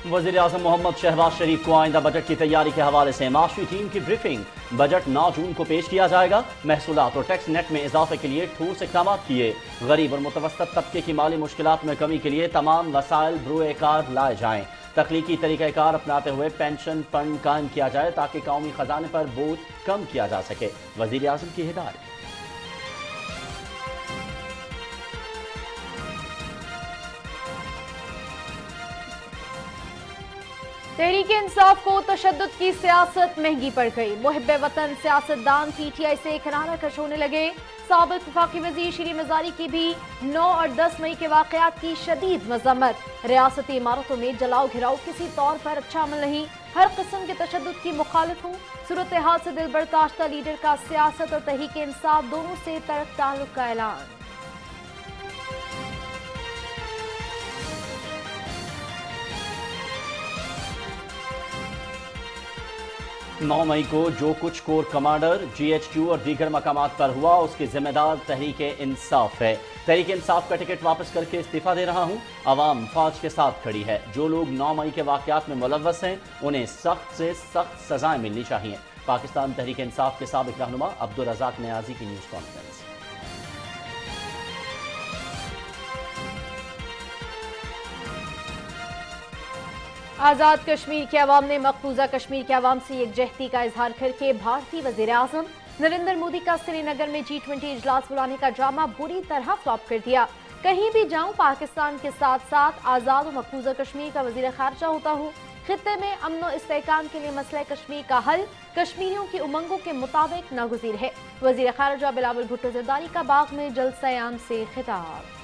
वज़ीर आज़म मोहम्मद शहबाज शरीफ को आइंदा बजट की तैयारी के हवाले से माशरी टीम की ब्रीफिंग। बजट 9 जून को पेश किया जाएगा। महसूलात और टैक्स नेट में इजाफे के लिए ठोस इक़दाम किए। गरीब और मुतवस्सत तबके की माली मुश्किलात में कमी के लिए तमाम वसाइल बरूए कार लाए जाएं। तख्लीकी तरीक़ाकार अपनाते हुए पेंशन फंड कायम किया जाए ताकि कौमी खजाने पर बोझ कम किया जा सके। वज़ीर आज़म की हिदायत। तहरीक इंसाफ को तशद्दुद की सियासत महंगी पड़ गई। मुहिब्बे वतन सियासतदान PTI से किनारा कश होने लगे। साबिक वफाकी वजीर शीरी मजारी की भी 9 और 10 मई के वाकयात की शदीद मजम्मत। रियासती इमारतों में जलाओ घिराव किसी तौर पर अच्छा अमल नहीं। हर किस्म के तशद्दुद की मुखालिफ हूँ। सूरत हाल से दिल बर्दाश्ता लीडर का सियासत और तहरीक इंसाफ दोनों से तर्क ताल्लुक का ऐलान। 9 मई को जो कुछ कोर कमांडर GHQ और दीगर मकामात पर हुआ उसकी जिम्मेदार तहरीक इंसाफ है। तहरीक इंसाफ का टिकट वापस करके इस्तीफा दे रहा हूँ। अवाम फौज के साथ खड़ी है। जो लोग 9 मई के वाकयात में मुलव्वस हैं उन्हें सख्त से सख्त सजाएं मिलनी चाहिए। पाकिस्तान तहरीक इंसाफ के साबिक रहनुमा अब्दुल रज़ाक नियाज़ी की न्यूज़ कॉन्फ्रेंस। आज़ाद कश्मीर के अवाम ने मकबूजा कश्मीर के अवाम से यकजहती का इजहार करके भारतीय वज़ीर आज़म नरेंद्र मोदी का श्रीनगर में G20 इजलास बुलाने का ड्रामा बुरी तरह फ्लॉप कर दिया। कहीं भी जाऊं पाकिस्तान के साथ साथ आज़ाद और मकबूजा कश्मीर का वज़ीर ख़ारजा होता हूँ। खित्ते में अमन और इस्तेहकाम के लिए मसला कश्मीर का हल कश्मीरियों की उमंगों के मुताबिक नागुज़ीर है। वज़ीर ख़ारजा बिलावल भुट्टो ज़रदारी का बाग में जलसा आम से खिताब।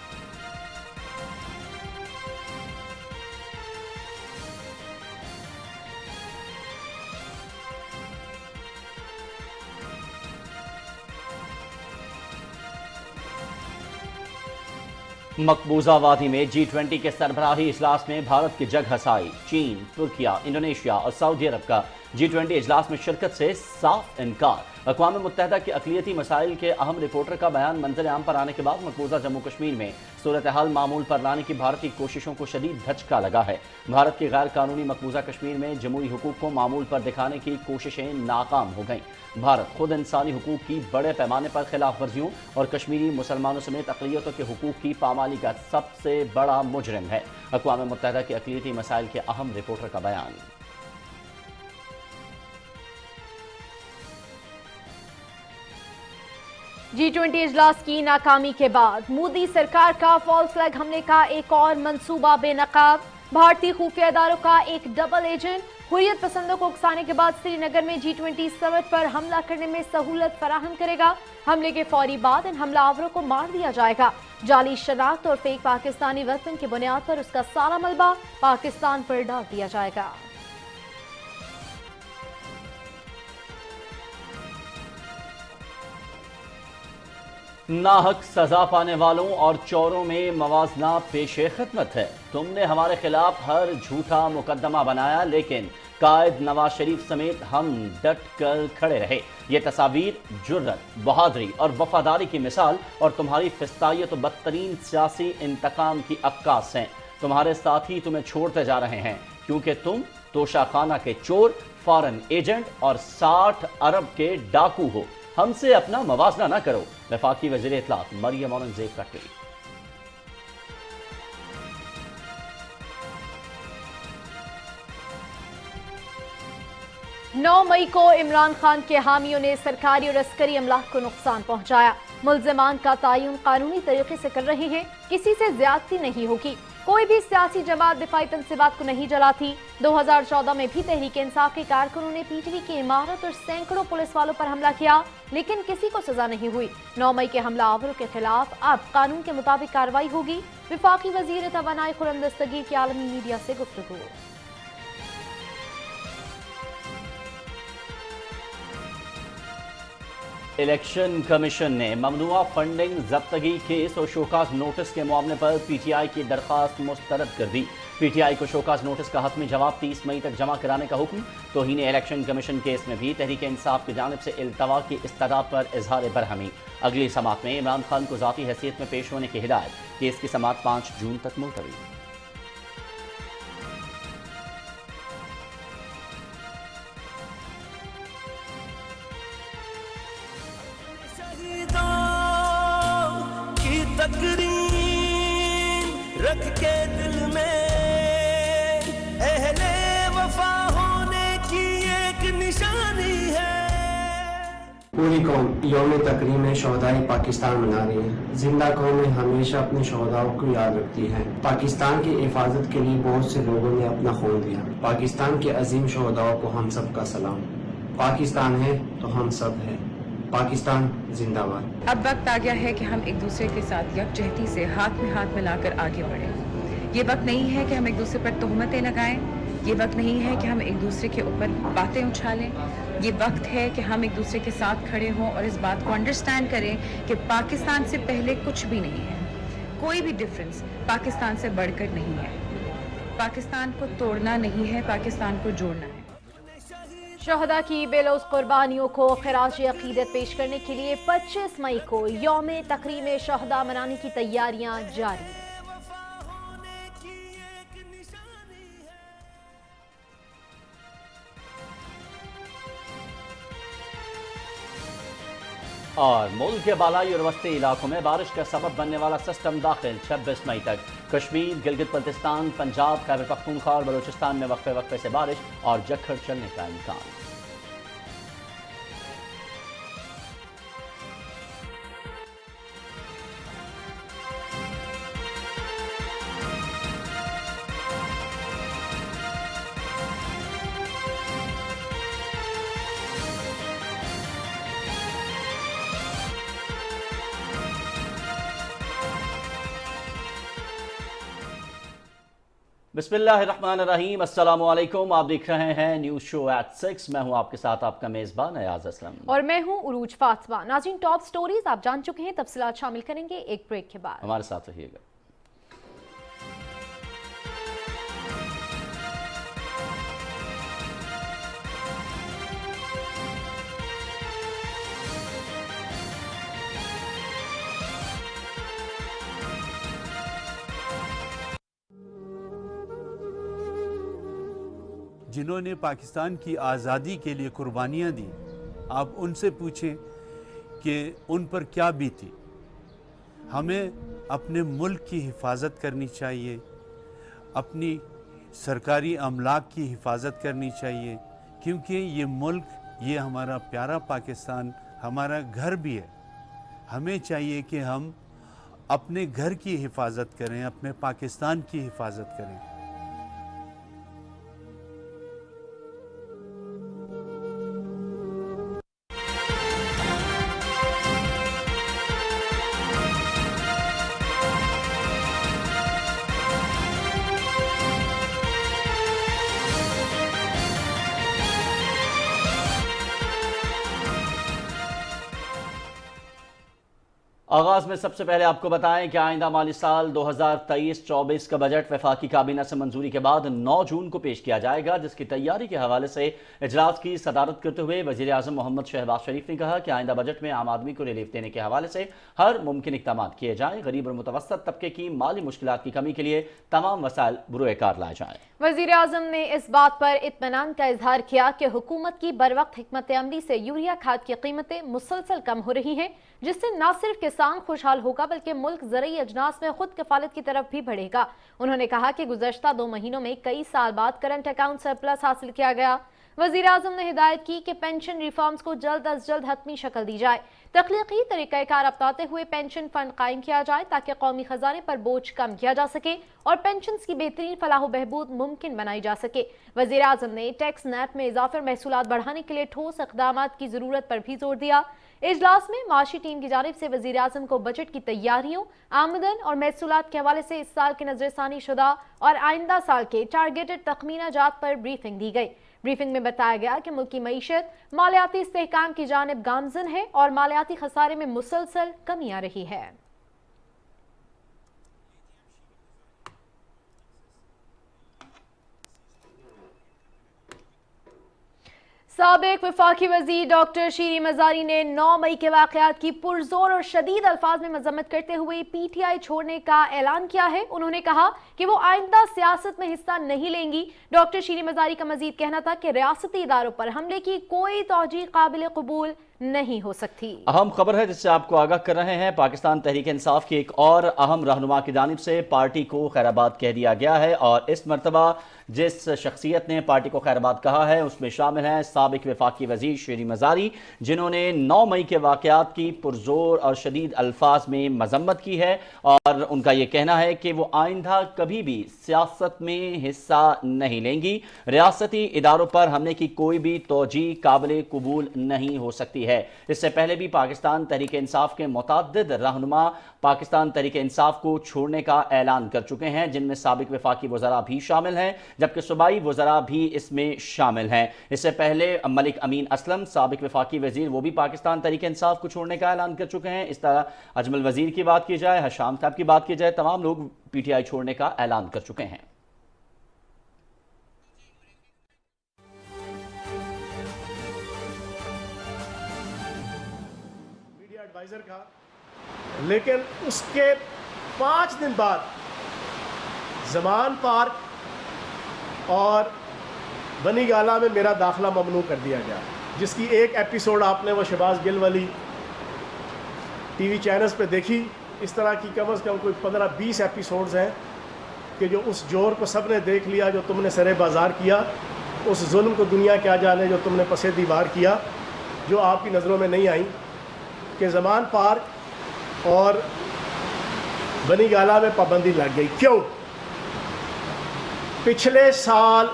मकबूजा वादी में G20 के सरबराही इजलास में भारत की जग हसाई। चीन, तुर्किया, इंडोनेशिया और सऊदी अरब का G20 इजलास में शिरकत से साफ इनकार। अक़वाम मुत्तहिदा के अक़लियती मसाइल के अहम रिपोर्टर का बयान मंजर आम पर आने के बाद मकबूजा जम्मू कश्मीर में सूरत हाल मामूल पर लाने की भारत की कोशिशों को शदीद धचका लगा है। भारत की गैर कानूनी मकबूजा कश्मीर में जमहूरी हुकूक को मामूल पर दिखाने की कोशिशें नाकाम हो गईं। भारत खुद इंसानी हुकूक की बड़े पैमाने पर खिलाफ वर्जियों और कश्मीरी मुसलमानों समेत अक़लियतों के हुकूक की पामाली का सबसे बड़ा मुजरिम है। अक़वाम मुत्तहिदा के अक़लियती मसाइल के अहम रिपोर्टर का बयान। G20 इजलास की नाकामी के बाद मोदी सरकार का फॉल्स फ्लैग हमले का एक और मंसूबा बेनकाब। भारतीय खुफिया इदारों का एक डबल एजेंट हुर्रियत पसंदों को उकसाने के बाद श्रीनगर में G20 समिट पर हमला करने में सहूलत फराहम करेगा। हमले के फौरी बाद इन हमलावरों को मार दिया जाएगा। जाली शनाख्त और फेक पाकिस्तानी वेतन की बुनियाद पर उसका सारा मलबा पाकिस्तान पर डाल दिया जाएगा। नाहक सजा पाने वालों और चोरों में मवाजना पेशे खिदमत है। तुमने हमारे खिलाफ हर झूठा मुकदमा बनाया लेकिन कायद नवाज शरीफ समेत हम डट कर खड़े रहे। ये तस्वीर जुर्रत, बहादुरी और वफादारी की मिसाल और तुम्हारी फिस्तायत और बदतरीन सियासी इंतकाम की अक्कास हैं। तुम्हारे साथी तुम्हें छोड़ते जा रहे हैं क्योंकि तुम तोशाखाना के चोर, फॉरेन एजेंट और 60 अरब के डाकू हो। हमसे अपना मवाजना न करो। वफाकी वज़ीर इत्तलात मरियम औरंगज़ेब का ट्वीट। 9 मई को इमरान खान के हामियों ने सरकारी और अस्करी अमलाक को नुकसान पहुंचाया। मुल्ज़िमान का तयन कानूनी तरीके से कर रहे हैं। किसी से ज्यादती नहीं होगी। कोई भी सियासी जमात दिफाई तंसीबात को नहीं जलाती। 2014 में भी तहरीक इंसाफ के कारकुनों ने PTV की इमारत और सैकड़ों पुलिस वालों पर हमला किया लेकिन किसी को सजा नहीं हुई। 9 मई के हमलावरों के खिलाफ अब कानून के मुताबिक कार्रवाई होगी। वफाकी वजीर तवानाई खुर्रम दस्तगीर की आलमी मीडिया से गुफ्तगू। इलेक्शन कमीशन ने ममनुआ फंडिंग जब्तगी केस और शोकाज नोटिस के मामले पर PTI की दरखास्त मुस्तरद कर दी। PTI को शोकाज नोटिस का हतमी जवाब 30 मई तक जमा कराने का हुक्म। तौहीन इलेक्शन कमीशन केस में भी तहरीक इंसाफ की जानिब से इल्तवा की इस्तदाद पर इजहार बरहमी। अगली समात में इमरान खान को ज़ाती हैसियत में पेश होने की हिदायत। केस की समात 5 जून तक मुलतवी। रख के दिल में अहले वफा होने की एक निशानी है। पूरी कौम यौम तकरीम शहदाए पाकिस्तान मना रही है। जिंदा कौमें हमेशा अपने शहदाओं को याद रखती है। पाकिस्तान की हिफाजत के लिए बहुत से लोगों ने अपना खून दिया। पाकिस्तान के अजीम शहदाओं को हम सब का सलाम। पाकिस्तान है तो हम सब है। पाकिस्तान जिंदाबाद। अब वक्त आ गया है कि हम एक दूसरे के साथ यकजहती से हाथ में हाथ मिलाकर आगे बढ़ें। ये वक्त नहीं है कि हम एक दूसरे पर तोहमतें लगाएं। ये वक्त नहीं है कि हम एक दूसरे के ऊपर बातें उछालें। ये वक्त है कि हम एक दूसरे के साथ खड़े हों और इस बात को अंडरस्टैंड करें कि पाकिस्तान से पहले कुछ भी नहीं है। कोई भी डिफरेंस पाकिस्तान से बढ़कर नहीं है। पाकिस्तान को तोड़ना नहीं है, पाकिस्तान को जोड़ना है। शहदा की बेलौस कुर्बानियों को खिराज अकीदत पेश करने के लिए 25 मई को यौम तकरीम शहदा मनाने की तैयारियां जारी। और मुल्क के बालाई और वस्ती इलाकों में बारिश का सबब बनने वाला सिस्टम दाखिल 26 मई तक। कश्मीर, गिलगित बल्तिस्तान, पंजाब, खैबर पख्तूनख्वा और बलूचिस्तान में वक्फे वक्फे से बारिश और जक्खड़ चलने का इम्कान। बिस्मिल्लाहिर्रहमानिर्रहीम, अस्सलाम वालेकुम। आप देख रहे हैं न्यूज़ शो एट 6। मैं हूं आपके साथ आपका मेज़बान अयाज असलम और मैं हूं उरूज फातिमा। नाज़रीन, टॉप स्टोरीज आप जान चुके हैं, तफसीलात शामिल करेंगे एक ब्रेक के बाद। हमारे साथ रहिएगा। जिन्होंने पाकिस्तान की आज़ादी के लिए कुर्बानियाँ दी, आप उनसे पूछें कि उन पर क्या बीती। हमें अपने मुल्क की हिफाजत करनी चाहिए, अपनी सरकारी अमलाक की हिफाजत करनी चाहिए, क्योंकि ये मुल्क, ये हमारा प्यारा पाकिस्तान हमारा घर भी है। हमें चाहिए कि हम अपने घर की हिफाजत करें, अपने पाकिस्तान की हिफाजत करें। आगाज में सबसे पहले आपको बताएं कि आइंदा माली साल 2023-24 का बजट वफाकी काबीना से मंजूरी के बाद 9 जून को पेश किया जाएगा, जिसकी तैयारी के हवाले से इजलास की सदारत करते हुए वज़ीर आज़म मोहम्मद शहबाज शरीफ ने कहा कि आइंदा बजट में आम आदमी को रिलीफ देने के हवाले से हर मुमकिन इक़दाम किए जाएँ। गरीब और मुतवस्सत तबके की माली मुश्किलात की कमी के लिए तमाम वसाइल बुरुएकार लाए जाएँ। वज़ीर आज़म ने इस बात पर इत्मीनान का इजहार किया कि हुकूमत की बरवक्त हिकमत अमली से यूरिया खाद की कीमतें मुसलसल कम हो रही हैं, जिससे न सिर्फ किसान खुशहाल होगा बल्कि मुल्क ज़रूरी अजनास में खुद कफालत की तरफ भी बढ़ेगा। उन्होंने कहा कि गुज़श्ता 2 महीनों में कई साल बाद करंट अकाउंट सरप्लस हासिल किया गया। वज़ीर आज़म ने हिदायत की कि पेंशन रिफॉर्म्स को जल्द अज जल्द हतमी शक्ल दी जाए, तख्लीकी तरीक़ाकार अपनाते हुए पेंशन फंड कायम किया जाए ताकि कौमी खजाने पर बोझ कम किया जा सके और पेंशन की बेहतरीन फलाह बहबूद मुमकिन बनाई जा सके। वज़ीर आज़म ने टैक्स नेट में इजाफे और महसूलात बढ़ाने के लिए ठोस इक़दाम की ज़रूरत पर भी जोर दिया। इजलास में माशी टीम की जानिब से वज़ीर आज़म को बजट की तैयारियों, आमदन और महसूलात के हवाले से इस साल की नजरसानी शुदा और आइंदा साल के टारगेटेड तखमीना जात पर ब्रीफिंग दी गई। ब्रीफिंग में बताया गया कि मुल्क की मईशत मालियाती इस्तेहकाम की जानिब गामजन है और मालियाती खसारे में मुसलसल कमी आ रही है। साबिक वफाकी वज़ीर डॉक्टर शीरी मज़ारी ने 9 मई के वाक़यात की पुरजोर और शदीद अल्फाज में मजम्मत करते हुए PTI छोड़ने का ऐलान किया है। उन्होंने कहा कि वो आइंदा सियासत में हिस्सा नहीं लेंगी। डॉक्टर शीरी मज़ारी का मजीद कहना था कि रियासती इदारों पर हमले की कोई तौजीह काबिल कबूल नहीं हो सकती। अहम खबर है जिससे आपको आगाह कर रहे हैं। पाकिस्तान तहरीक इंसाफ की एक और अहम रहनुमा की जानिब से पार्टी को खैराबाद कह दिया गया है, और इस मरतबा जिस शख्सियत ने पार्टी को खैराबाद कहा है उसमें शामिल हैं साबिक वफाकी वजीर शेरी मजारी, जिन्होंने 9 मई के वाक़यात की पुरजोर और शदीद अल्फाज में मजम्मत की है, और उनका ये कहना है कि वो आइंदा कभी भी सियासत में हिस्सा नहीं लेंगी। रियासती इदारों पर हमले की कोई भी तोजी काबिल कबूल नहीं हो सकती है। इससे पहले भी पाकिस्तान तहरीक इंसाफ के मुतअद्दिद रहनुमा पाकिस्तान तहरीक इंसाफ को छोड़ने का ऐलान कर चुके हैं, जिनमें साबिक वफाकी वज़रा भी शामिल हैं, जबकि सूबाई वज़रा भी इसमें शामिल हैं। इससे पहले मलिक अमीन असलम साबिक वफाकी वज़ीर, वो भी पाकिस्तान तहरीक इंसाफ को छोड़ने का ऐलान कर चुके हैं। इस तरह अजमल वज़ीर की बात की जाए, हशाम साहब की बात की जाए, तमाम लोग PTI छोड़ने का ऐलान कर चुके हैं। मीडिया एडवाइज़र का, लेकिन उसके 5 दिन बाद ज़मान पार्क और बनी गाला में मेरा दाखिला ममनू कर दिया गया, जिसकी एक एपिसोड आपने वो शहबाज गिल वाली TV चैनल्स पे देखी। इस तरह की कम से कम कोई 15-20 एपिसोड्स हैं कि जो उस जोर को सब ने देख लिया जो तुमने सरे बाज़ार किया, उस जुल्म को दुनिया क्या जाने जो तुमने पसे दीवार किया, जो आपकी नज़रों में नहीं आई कि ज़मान पार्क और बनी गाला में पाबंदी लग गई। क्यों? पिछले साल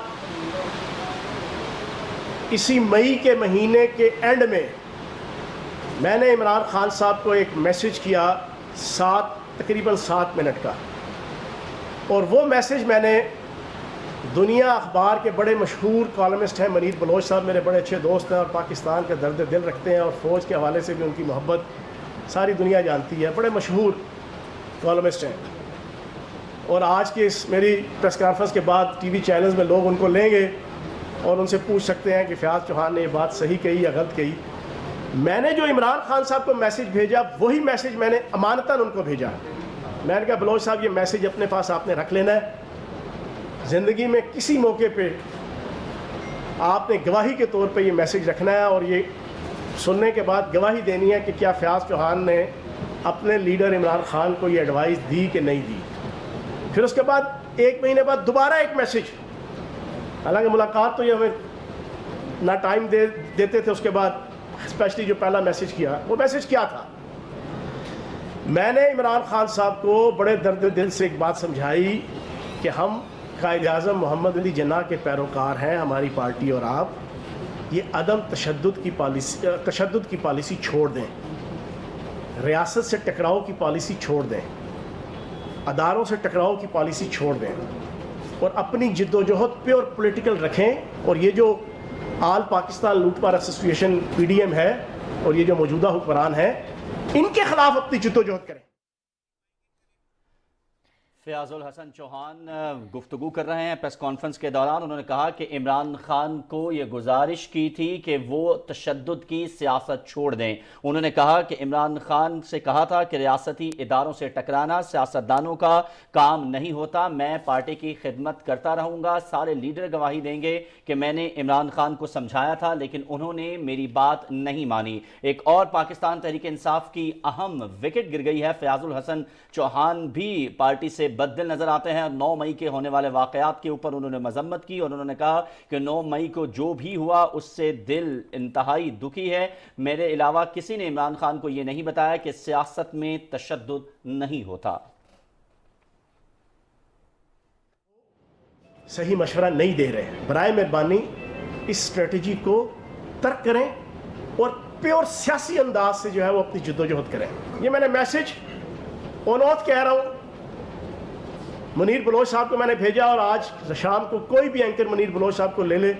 इसी मई के महीने के एंड में मैंने इमरान खान साहब को एक मैसेज किया तकरीबन 7 मिनट का, और वो मैसेज मैंने दुनिया अखबार के बड़े मशहूर कॉलमिस्ट हैं मनीर बलोच साहब, मेरे बड़े अच्छे दोस्त हैं और पाकिस्तान के दर्द दिल रखते हैं, और फ़ौज के हवाले से भी उनकी मोहब्बत सारी दुनिया जानती है, बड़े मशहूर कॉलमिस्ट हैं। और आज की इस मेरी प्रेस कॉन्फ्रेंस के बाद TV चैनल्स में लोग उनको लेंगे और उनसे पूछ सकते हैं कि फयाज चौहान ने ये बात सही कही या गलत कही। मैंने जो इमरान खान साहब को मैसेज भेजा, वही मैसेज मैंने अमानतन उनको भेजा। मैंने कहा बलोच साहब ये मैसेज अपने पास आपने रख लेना है, ज़िंदगी में किसी मौके पे आपने गवाही के तौर पे ये मैसेज रखना है, और ये सुनने के बाद गवाही देनी है कि क्या फयाज चौहान ने अपने लीडर इमरान खान को ये एडवाइस दी कि नहीं दी। फिर उसके बाद 1 महीने बाद दोबारा एक मैसेज, हालांकि मुलाकात तो ये हमें ना टाइम देते थे। उसके बाद स्पेशली जो पहला मैसेज किया, वो मैसेज क्या था? मैंने इमरान खान साहब को बड़े दर्द दिल से एक बात समझाई कि हम कायद आज़म मोहम्मद अली जिन्ना के पैरोकार हैं, हमारी पार्टी और आप, ये अदम तशद्दुद की पॉलिसी छोड़ दें, रियासत से टकराव की पॉलिसी छोड़ दें, अदारों से टकराव की पॉलिसी छोड़ दें, और अपनी जिद्दोजहद प्योर पॉलिटिकल रखें। और ये जो आल पाकिस्तान लूटमार एसोसिएशन PDM है और ये जो मौजूदा हुक्मरान है, इनके खिलाफ अपनी जिद्दोजहद करें। फयाजुल हसन चौहान गुफ्तगू कर रहे हैं प्रेस कॉन्फ्रेंस के दौरान। उन्होंने कहा कि इमरान खान को ये गुजारिश की थी कि वो तशद्दुद की सियासत छोड़ दें। उन्होंने कहा कि इमरान खान से कहा था कि रियासती इदारों से टकराना सियासतदानों का काम नहीं होता, मैं पार्टी की खिदमत करता रहूँगा। सारे लीडर गवाही देंगे कि मैंने इमरान खान को समझाया था लेकिन उन्होंने मेरी बात नहीं मानी। एक और पाकिस्तान तहरीक इंसाफ की अहम विकेट गिर गई है। फयाजुल हसन चौहान भी पार्टी से बददिल नजर आते हैं। 9 मई के होने वाले वाकयात के ऊपर उन्होंने मजम्मत की और उन्होंने कहा कि 9 मई को जो भी हुआ उससे दिल इंतहाई दुखी है। मेरे अलावा किसी ने इमरान खान को यह नहीं बताया कि सियासत में तशद्दुद नहीं होता। सही मशवरा नहीं दे रहे हैं, बराए मेहरबानी इस स्ट्रेटजी को तर्क करें और प्योर सियासी अंदाज से जो है वो अपनी जिद्दोजहद करें। ये मैंने मैसेज ओनोत कह रहा हूँ, मनीर बलोच साहब को मैंने भेजा, और आज शाम को कोई भी एंकर मनीर बलोच साहब को ले ले,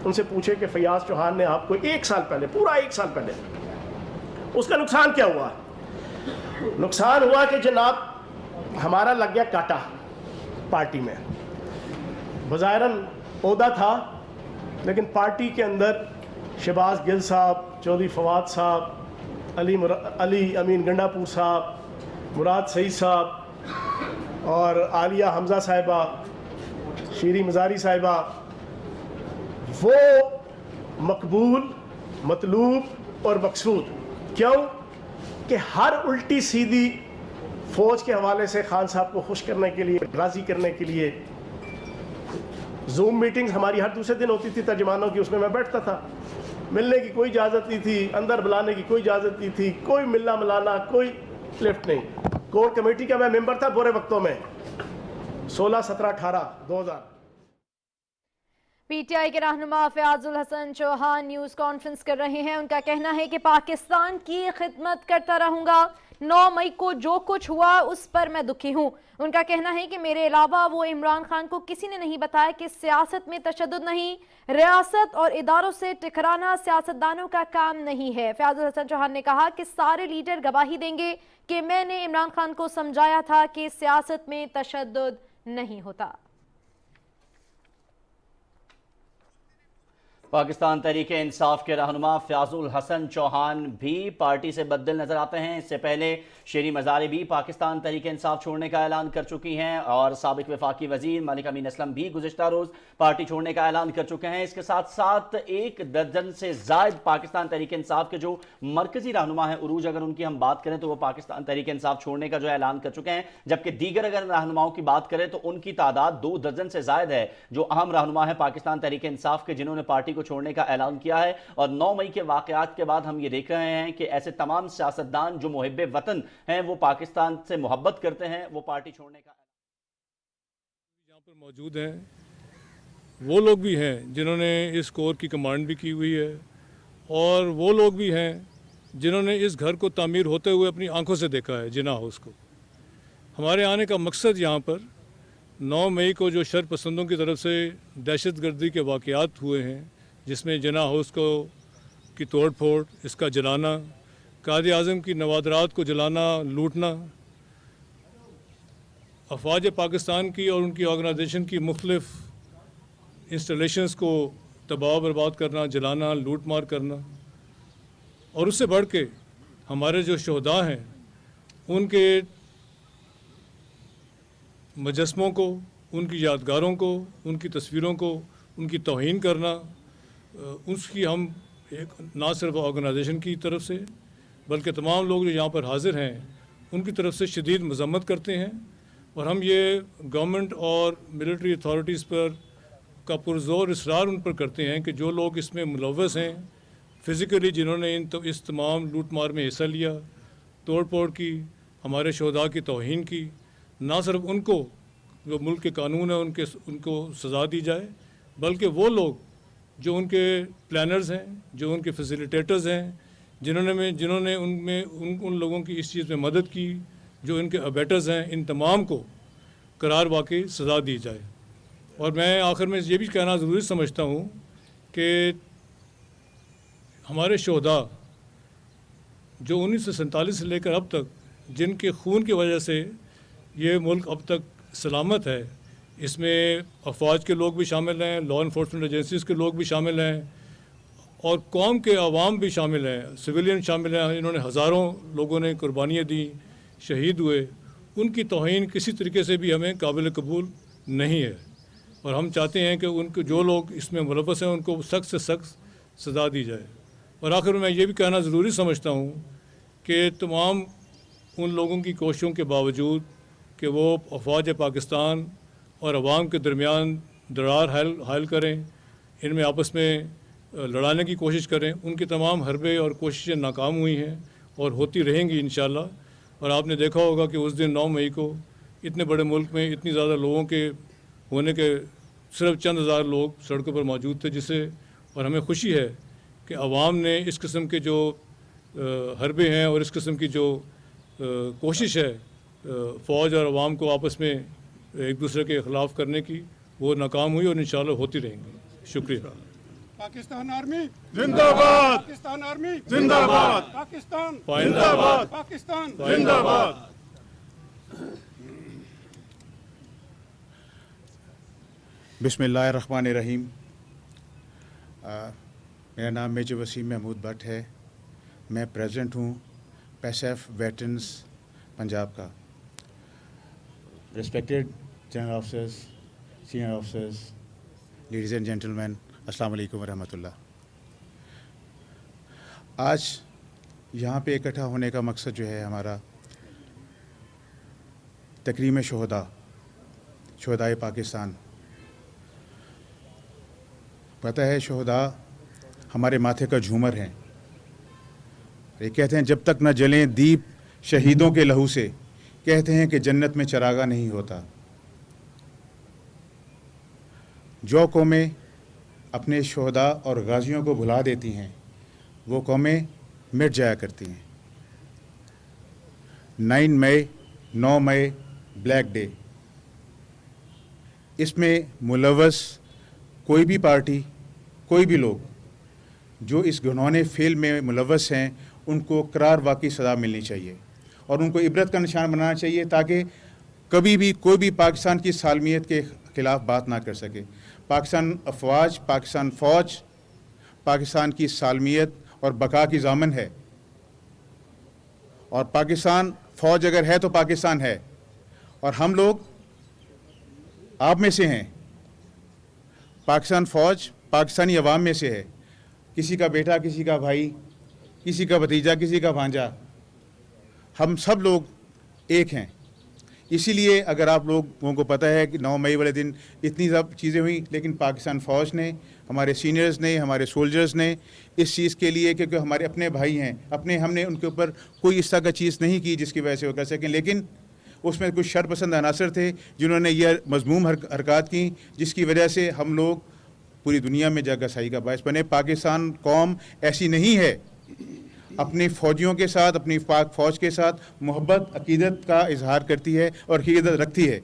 उनसे पूछे कि फयाज चौहान ने आपको 1 साल पहले, पूरा 1 साल पहले, उसका नुकसान क्या हुआ? नुकसान हुआ कि जनाब हमारा लग गया काटा पार्टी में। बज़ाहिरन ओहदा था, लेकिन पार्टी के अंदर शहबाज गिल साहब, चौधरी फवाद साहब, अली अमीन गंडापुर साहब, मुराद सईद साहब और आलिया हमजा साहिबा, शेरी मजारी साहिबा, वो मकबूल, मतलूब और मकसूद। क्यों कि हर उल्टी सीधी फौज के हवाले से खान साहब को खुश करने के लिए, राज़ी करने के लिए जूम मीटिंग्स हमारी हर दूसरे दिन होती थी तर्जमानों की, उसमें मैं बैठता था। मिलने की कोई इजाज़त नहीं थी, अंदर बुलाने की कोई इजाज़त नहीं थी, कोई मिलना मिलाना, कोई लिफ्ट नहीं। कोर कमेटी का मैं मेंबर था बुरे वक्तों में, 16, 17, 18, 2000। पीटीआई के रहनुमा फयाजुल हसन चौहान न्यूज़ कॉन्फ्रेंस कर रहे हैं। उनका कहना है कि पाकिस्तान की खिदमत करता रहूँगा। 9 मई को जो कुछ हुआ उस पर मैं दुखी हूँ। उनका कहना है कि मेरे अलावा वो इमरान खान को किसी ने नहीं बताया कि सियासत में तशद्दुद नहीं, रियासत और इदारों से टकराना सियासतदानों का काम नहीं है। फयाजुल हसन चौहान ने कहा कि सारे लीडर गवाही देंगे कि मैंने इमरान खान को समझाया था कि सियासत में तशद्दुद नहीं होता। पाकिस्तान तहरीक इंसाफ के रहनुमा फयाजुल हसन चौहान भी पार्टी से बददिल नजर आते हैं। इससे पहले शेरी मज़ारी भी पाकिस्तान तहरीक इंसाफ छोड़ने का ऐलान कर चुकी हैं और साबिक वफाकी वजीर मलिक अमीन असलम भी गुज़िश्ता रोज़ पार्टी छोड़ने का ऐलान कर चुके हैं। इसके साथ साथ 1 दर्जन से ज़ायद पाकिस्तान तहरीक इंसाफ के जो मरकजी रहनुमा हैं, उरूज अगर उनकी हम बात करें तो वो पाकिस्तान तहरीक इंसाफ छोड़ने का जो ऐलान कर चुके हैं, जबकि दीगर अगर रहनुमाओं की बात करें तो उनकी तादाद 2 दर्जन से ज़ायद है जो अहम रहनुमा है पाकिस्तान तहरीक इंसाफ के, जिन्होंने पार्टी को छोड़ने का ऐलान किया है। और 9 मई के वाकयात के बाद हम ये देख रहे हैं कि ऐसे तमाम सियासतदान जो मुहिब्बे वतन हैं, वो पाकिस्तान से मोहब्बत करते हैं, वो पार्टी छोड़ने का यहाँ पर मौजूद हैं। वो लोग भी हैं जिन्होंने इस कोर की कमांड भी की हुई है और वो लोग भी हैं जिन्होंने इस घर को तामीर होते हुए अपनी आंखों से देखा है, जिना हाउस को। हमारे आने का मकसद यहाँ पर 9 मई को जो शर पसंदों की तरफ से दहशतगर्दी के वाक़यात हुए हैं, जिसमें जिना हाउस को की तोड़ फोड़, इसका जलाना, कायद आज़म की नवादरात को जलाना, लूटना, अफवाज पाकिस्तान की और उनकी ऑर्गेनाइजेशन की मुख्तलिफ इंस्टॉलेशंस को तबाह बर्बाद करना, जलाना, लूट मार करना, और उससे बढ़ के हमारे जो शहदा हैं उनके मुजस्मों को, उनकी यादगारों को, उनकी तस्वीरों को, उनकी तौहीन करना, उसकी हम एक ना सिर्फ ऑर्गेनाइजेशन की तरफ से बल्कि तमाम लोग जो यहाँ पर हाज़िर हैं उनकी तरफ से शदीद मज़म्मत करते हैं। और हम ये गवर्नमेंट और मिलिट्री अथॉरिटीज़ पर का पुरज़ोर इसरार उन पर करते हैं कि जो लोग इसमें मुलव्वस हैं फ़िज़िकली, जिन्होंने इस तमाम लूट मार में हिस्सा लिया, तोड़ फोड़ की, हमारे शहदा की तौहीन की, ना सिर्फ उनको जो मुल्क के कानून है उनको सज़ा दी जाए, बल्कि वो लोग जो उनके प्लानर्स हैं, जो उनके फैसिलिटेटर्स हैं, जिन्होंने उनमें उन लोगों की इस चीज़ में मदद की, जो इनके अबेटर्स हैं, इन तमाम को करार वाकई सज़ा दी जाए। और मैं आखिर में ये भी कहना ज़रूरी समझता हूँ कि हमारे शहदा जो 1947 से लेकर अब तक, जिनके खून की वजह से ये मुल्क अब तक सलामत है, इसमें अफवाज के लोग भी शामिल हैं, लॉ इन्फोर्समेंट एजेंसीज़ के लोग भी शामिल हैं और कौम के अवाम भी शामिल हैं, सिविलियन शामिल हैं। इन्होंने हज़ारों लोगों ने कुर्बानियाँ दी, शहीद हुए, उनकी तौहीन किसी तरीके से भी हमें काबिल कबूल नहीं है। और हम चाहते हैं कि उनको जो लोग इसमें मुलव्वस हैं उनको सख्त से सख्त सज़ा दी जाए। और आखिर में मैं ये भी कहना ज़रूरी समझता हूँ कि तमाम उन लोगों की कोशिशों के बावजूद कि वो अफवाज पाकिस्तान और अवाम के दरमियान दरार हायल करें, इनमें आपस में लड़ाने की कोशिश करें, उनकी तमाम हरबे और कोशिशें नाकाम हुई हैं और होती रहेंगी इंशाअल्लाह। और आपने देखा होगा कि उस दिन 9 मई को इतने बड़े मुल्क में इतनी ज़्यादा लोगों के होने के सिर्फ चंद हज़ार लोग सड़कों पर मौजूद थे, जिससे और हमें खुशी है कि अवाम ने इस किस्म के जो हरबे हैं और इस किस्म की जो कोशिश है फ़ौज और अवाम को आपस में एक दूसरे के ख़िलाफ़ करने की, वो नाकाम हुई और इंशाअल्लाह होती रहेंगी। शुक्रिया। पाकिस्तान आर्मी जिंदाबाद, पाकिस्तान आर्मी जिंदाबाद, पाकिस्तान जिंदाबाद, पाकिस्तान जिंदाबाद। बिस्मिल्लाहिर्रहमानिर्रहीम। मेरा नाम मेजर वसीम महमूद भट्ट है। मैं प्रेसिडेंट हूँ पैसेफ वेटरन्स पंजाब का। Respected general officers, senior officers, ladies and gentlemen, अस्सलाम वालेकुम व रहमतुल्लाह। आज यहाँ पे इकट्ठा होने का मकसद जो है हमारा तकरीम शोहदाए पाकिस्तान। पता है शोहदा हमारे माथे का झूमर हैं। ये कहते हैं जब तक न जलें दीप शहीदों के लहू से, कहते हैं कि जन्नत में चरागा नहीं होता। जो कौमें अपने शोहदा और गाजियों को भुला देती हैं वो कौमें मिट जाया करती हैं। 9 मई ब्लैक डे, इसमें मुलव्वस कोई भी पार्टी, कोई भी लोग जो इस घिनौने फेल में मुलव्वस हैं उनको करार वाकई सज़ा मिलनी चाहिए और उनको इबरत का निशान बनाना चाहिए ताकि कभी भी कोई भी पाकिस्तान की सालमियत के ख़िलाफ़ बात ना कर सके। पाकिस्तान अफवाज, पाकिस्तान फ़ौज पाकिस्तान की सालमियत और बका की ज़ामन है और पाकिस्तान फ़ौज अगर है तो पाकिस्तान है और हम लोग आप में से हैं। पाकिस्तान फ़ौज पाकिस्तानी अवाम में से है। किसी का बेटा, किसी का भाई, किसी का भतीजा, किसी का भांजा, हम सब लोग एक हैं। इसीलिए अगर आप लोगों को पता है कि 9 मई वाले दिन इतनी सब चीज़ें हुई, लेकिन पाकिस्तान फ़ौज ने, हमारे सीनियर्स ने, हमारे सोल्जर्स ने इस चीज़ के लिए, क्योंकि हमारे अपने भाई हैं, हमने उनके ऊपर कोई इस तरह का चीज़ नहीं की जिसकी वजह से वो कर सकें, लेकिन उसमें कुछ शरपसंद अनासर थे जिन्होंने यह मज़मूम हरकत की जिसकी वजह से हम लोग पूरी दुनिया में जगहसाई का बायस बने। पाकिस्तान कौम ऐसी नहीं है, अपने फ़ौजियों के साथ, अपनी पाक फ़ौज के साथ मोहब्बत, अकीदत का इजहार करती है और अकीदत रखती है।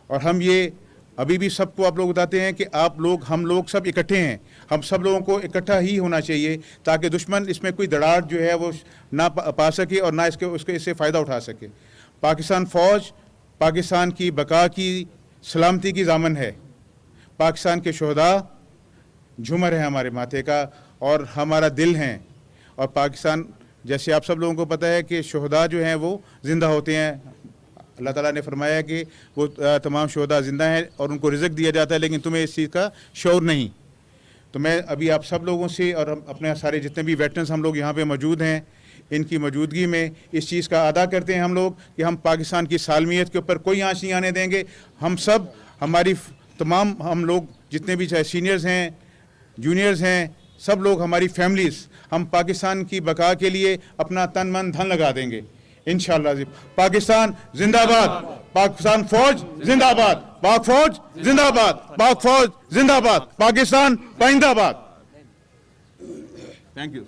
और हम ये अभी भी सबको आप लोग बताते हैं कि आप लोग, हम लोग सब इकट्ठे हैं। हम सब लोगों को इकट्ठा ही होना चाहिए ताकि दुश्मन इसमें कोई दरार जो है वो ना पा सके और ना इससे फ़ायदा उठा सके। पाकिस्तान फ़ौज पाकिस्तान की बका की सलामती की ज़ामन है। पाकिस्तान के शोहदा झूमर है हमारे माथे का और हमारा दिल हैं। और पाकिस्तान, जैसे आप सब लोगों को पता है कि शोहदा जो हैं वो ज़िंदा होते हैं। अल्लाह ताला ने फरमाया कि वो तमाम शोहदा ज़िंदा हैं और उनको रिज़्क़ दिया जाता है, लेकिन तुम्हें इस चीज़ का शऊर नहीं। तो मैं अभी आप सब लोगों से और हम अपने सारे जितने भी वेटरन्स हम लोग यहाँ पे मौजूद हैं, इनकी मौजूदगी में इस चीज़ का अदा करते हैं हम लोग कि हम पाकिस्तान की सालमियत के ऊपर कोई आँच नहीं आने देंगे। हम सब, हमारी तमाम, हम लोग जितने भी चाहे सीनियर्स हैं, जूनियर्स हैं, सब लोग, हमारी फैमिलीज़, हम पाकिस्तान की बका के लिए अपना तन मन धन लगा देंगे इंशाअल्लाह। पाकिस्तान जिंदाबाद, पाकिस्तान फ़ौज जिंदाबाद, पाक फ़ौज जिंदाबाद, पाक फ़ौज जिंदाबाद, पाकिस्तान पाइंदाबाद। Thank you.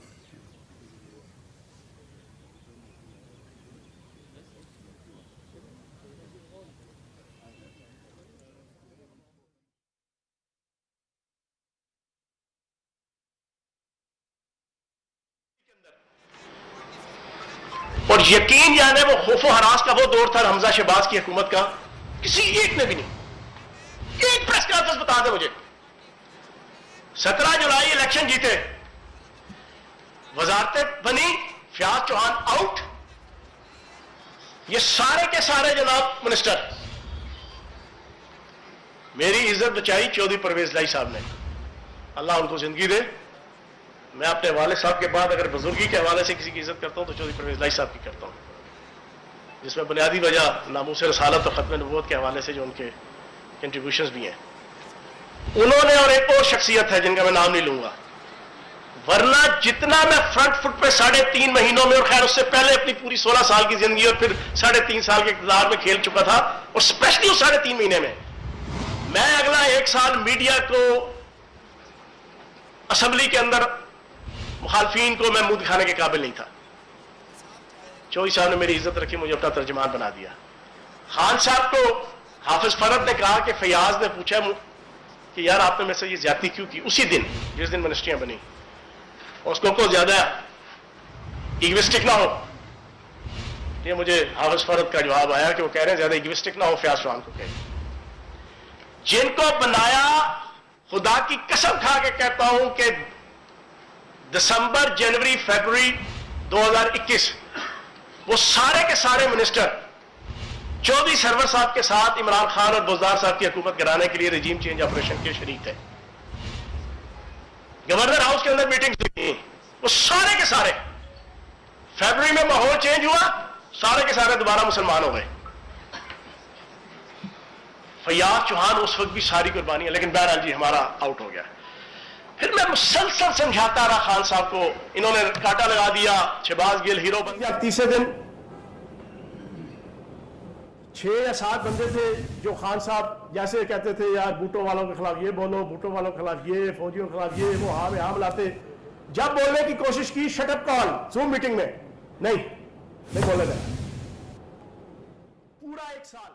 और यकीन जाने वो खौफ हरास का वो दौर था हमजा शहबाज की हुकूमत का, किसी एक ने भी नहीं, एक प्रेस कॉन्फ्रेंस बता दे मुझे। 17 जुलाई इलेक्शन जीते, वजारतें बनी, फयाज चौहान आउट, ये सारे के सारे जनाब मिनिस्टर, मेरी इज्जत बचाई चौधरी परवेज लाई साहब ने, अल्लाह उनको जिंदगी दे। मैं अपने वाले साहब के बाद अगर बुजुर्गी के हवाले से किसी की इज्जत करता हूं तो चौधरी परवेज लाई साहब की करता हूं, जिसमें बुनियादी वजह नामूस रसालत और खत्म नबूवत के हवाले से जो उनके कंट्रीब्यूशंस भी हैं उन्होंने, और एक और शख्सियत है जिनका मैं नाम नहीं लूंगा, वरना जितना मैं फ्रंट फुट पे 3.5 महीनों में, और खैर उससे पहले अपनी पूरी 16 साल की जिंदगी और फिर 3.5 साल के इक़्तिदार में खेल चुका था, और स्पेशली उस 3.5 महीने में मैं अगला 1 साल मीडिया को, असेंबली के अंदर मुखालफीन को मैं मुंह दिखाने के काबिल नहीं था। चौधरी साहब ने मेरी इज्जत रखी, मुझे अपना तर्जुमान बना दिया। खान साहब को हाफिज फरद ने कहा कि फयाज ने पूछा कि यार आपने मेरे से ये ज्यादती क्यों की, उसी दिन जिस दिन मिनिस्ट्रियां बनी, और उसको को ज्यादा इगोइस्टिक ना हो। ये मुझे हाफिज फरद का जवाब आया कि वो कह रहे हैं ज्यादा इगोइस्टिक ना हो, फयाज चौहान को कहें। जिनको बनाया, खुदा की कसम खा के कहता हूं कि दिसंबर, जनवरी, फरवरी 2021 वो सारे के सारे मिनिस्टर चौधरी सरवर साहब के साथ इमरान खान और बुज़दार साहब की हुकूमत गिराने के लिए रजीम चेंज ऑपरेशन के शरीक थे। गवर्नर हाउस के अंदर मीटिंग्स हुई, वो सारे के सारे, फरवरी में माहौल चेंज हुआ, सारे के सारे दोबारा मुसलमान हो गए। फैयाज चौहान उस वक्त भी सारी कुर्बानियां, लेकिन बहरहाल जी हमारा आउट हो गया। फिर मैं मुसलसल समझाता रहा खान साहब को, इन्होंने कांटा लगा दिया, शहबाज गिल हीरो बन गया। तीसरे दिन 6 या 7 बंदे थे जो खान साहब जैसे कहते थे यार भुट्टो वालों के खिलाफ ये बोलो, भुट्टो वालों के खिलाफ ये, फौजियों के खिलाफ ये, वो हाँ में हाँ मिलाते। जब बोलने की कोशिश की शटअप कॉल जूम मीटिंग में, नहीं बोलने देना। पूरा 1 साल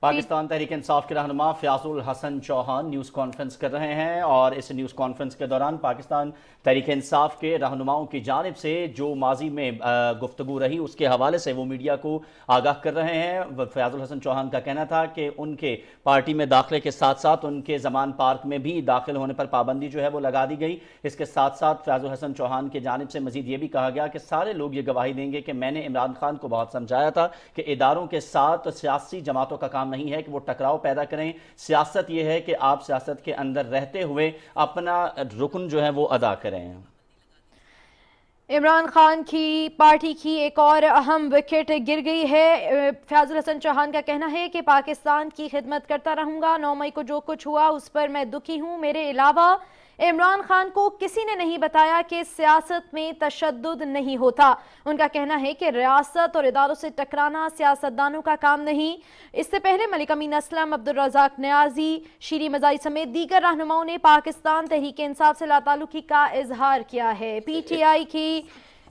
पाकिस्तान तहरीक इंसाफ के रहनुमा फयाजुल हसन चौहान न्यूज़ कॉन्फ्रेंस कर रहे हैं और इस न्यूज़ कॉन्फ्रेंस के दौरान पाकिस्तान तहरीक इंसाफ के रहनुमाओं की जानिब से जो माजी में गुफ्तगू रही उसके हवाले से वो मीडिया को आगाह कर रहे हैं। फयाजुल हसन चौहान का कहना था कि उनके पार्टी में दाखिले के साथ साथ उनके ज़मान पार्क में भी दाखिल होने पर पाबंदी जो है वो लगा दी गई। इसके साथ साथ फयाजुल हसन चौहान की जानिब से मजीद ये भी कहा गया कि सारे लोग ये गवाही देंगे कि मैंने इमरान खान को बहुत समझाया था कि इदारों के साथ सियासी जमातों का काम नहीं है कि वो टकराव पैदा करें। सियासत ये है कि आप सियासत के अंदर रहते हुए अपना रुकन जो है वो अदा करें। इमरान खान की पार्टी की एक और अहम विकेट गिर गई है। फयाजुल हसन चौहान का कहना है कि पाकिस्तान की खिदमत करता रहूंगा। 9 मई को जो कुछ हुआ उस पर मैं दुखी हूं। मेरे अलावा इमरान खान को किसी ने नहीं बताया कि सियासत में तशद्दुद नहीं होता। उनका कहना है कि रियासत और इदारों से टकराना सियासतदानों का काम नहीं। इससे पहले मलिक अमीन असलम, अब्दुल रज़ाक नियाज़ी, शीरी मज़ारी समेत दीगर रहनुमाओं ने पाकिस्तान तहरीक इंसाफ से लाताल्लुकी का इजहार किया है। PTI की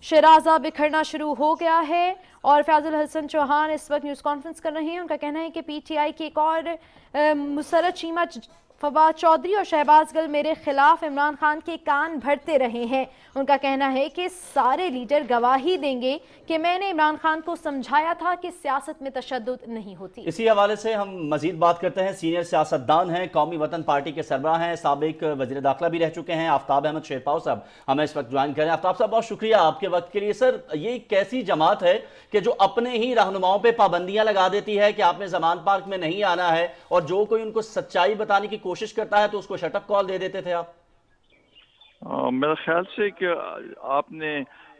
शराजा बिखरना शुरू हो गया है और फयाजुल हसन चौहान इस वक्त न्यूज़ कॉन्फ्रेंस कर रहे हैं। उनका कहना है कि PTI की एक और मुसर्रत चीमा फवाद चौधरी और शहबाज गिल मेरे खिलाफ इमरान खान के कान भरते रहे हैं। उनका कहना है कि सारे लीडर गवाही देंगे कि मैंने इमरान खान को समझाया था कि सियासत में तशद्दुद नहीं होती। इसी हवाले से हम मजीद बात करते हैं। सीनियर सियासतदान हैं, कौमी वतन पार्टी के सरबराह हैं, साबिक वज़ीर दाखिला भी रह चुके हैं, आफ्ताब अहमद शेरपाव साहब हमें इस वक्त ज्वाइन करें। आफ्ताब साहब बहुत शुक्रिया आपके वक्त के लिए। सर, ये कैसी जमात है कि जो अपने ही रहनुमाओं पर पाबंदियां लगा देती है कि आपने ज़मान पार्क में नहीं आना है, और जो कोई उनको सच्चाई बताने की कोशिश करता है तो उसको शटअप कॉल दे देते थे आप? मेरा ख्याल से कि आपने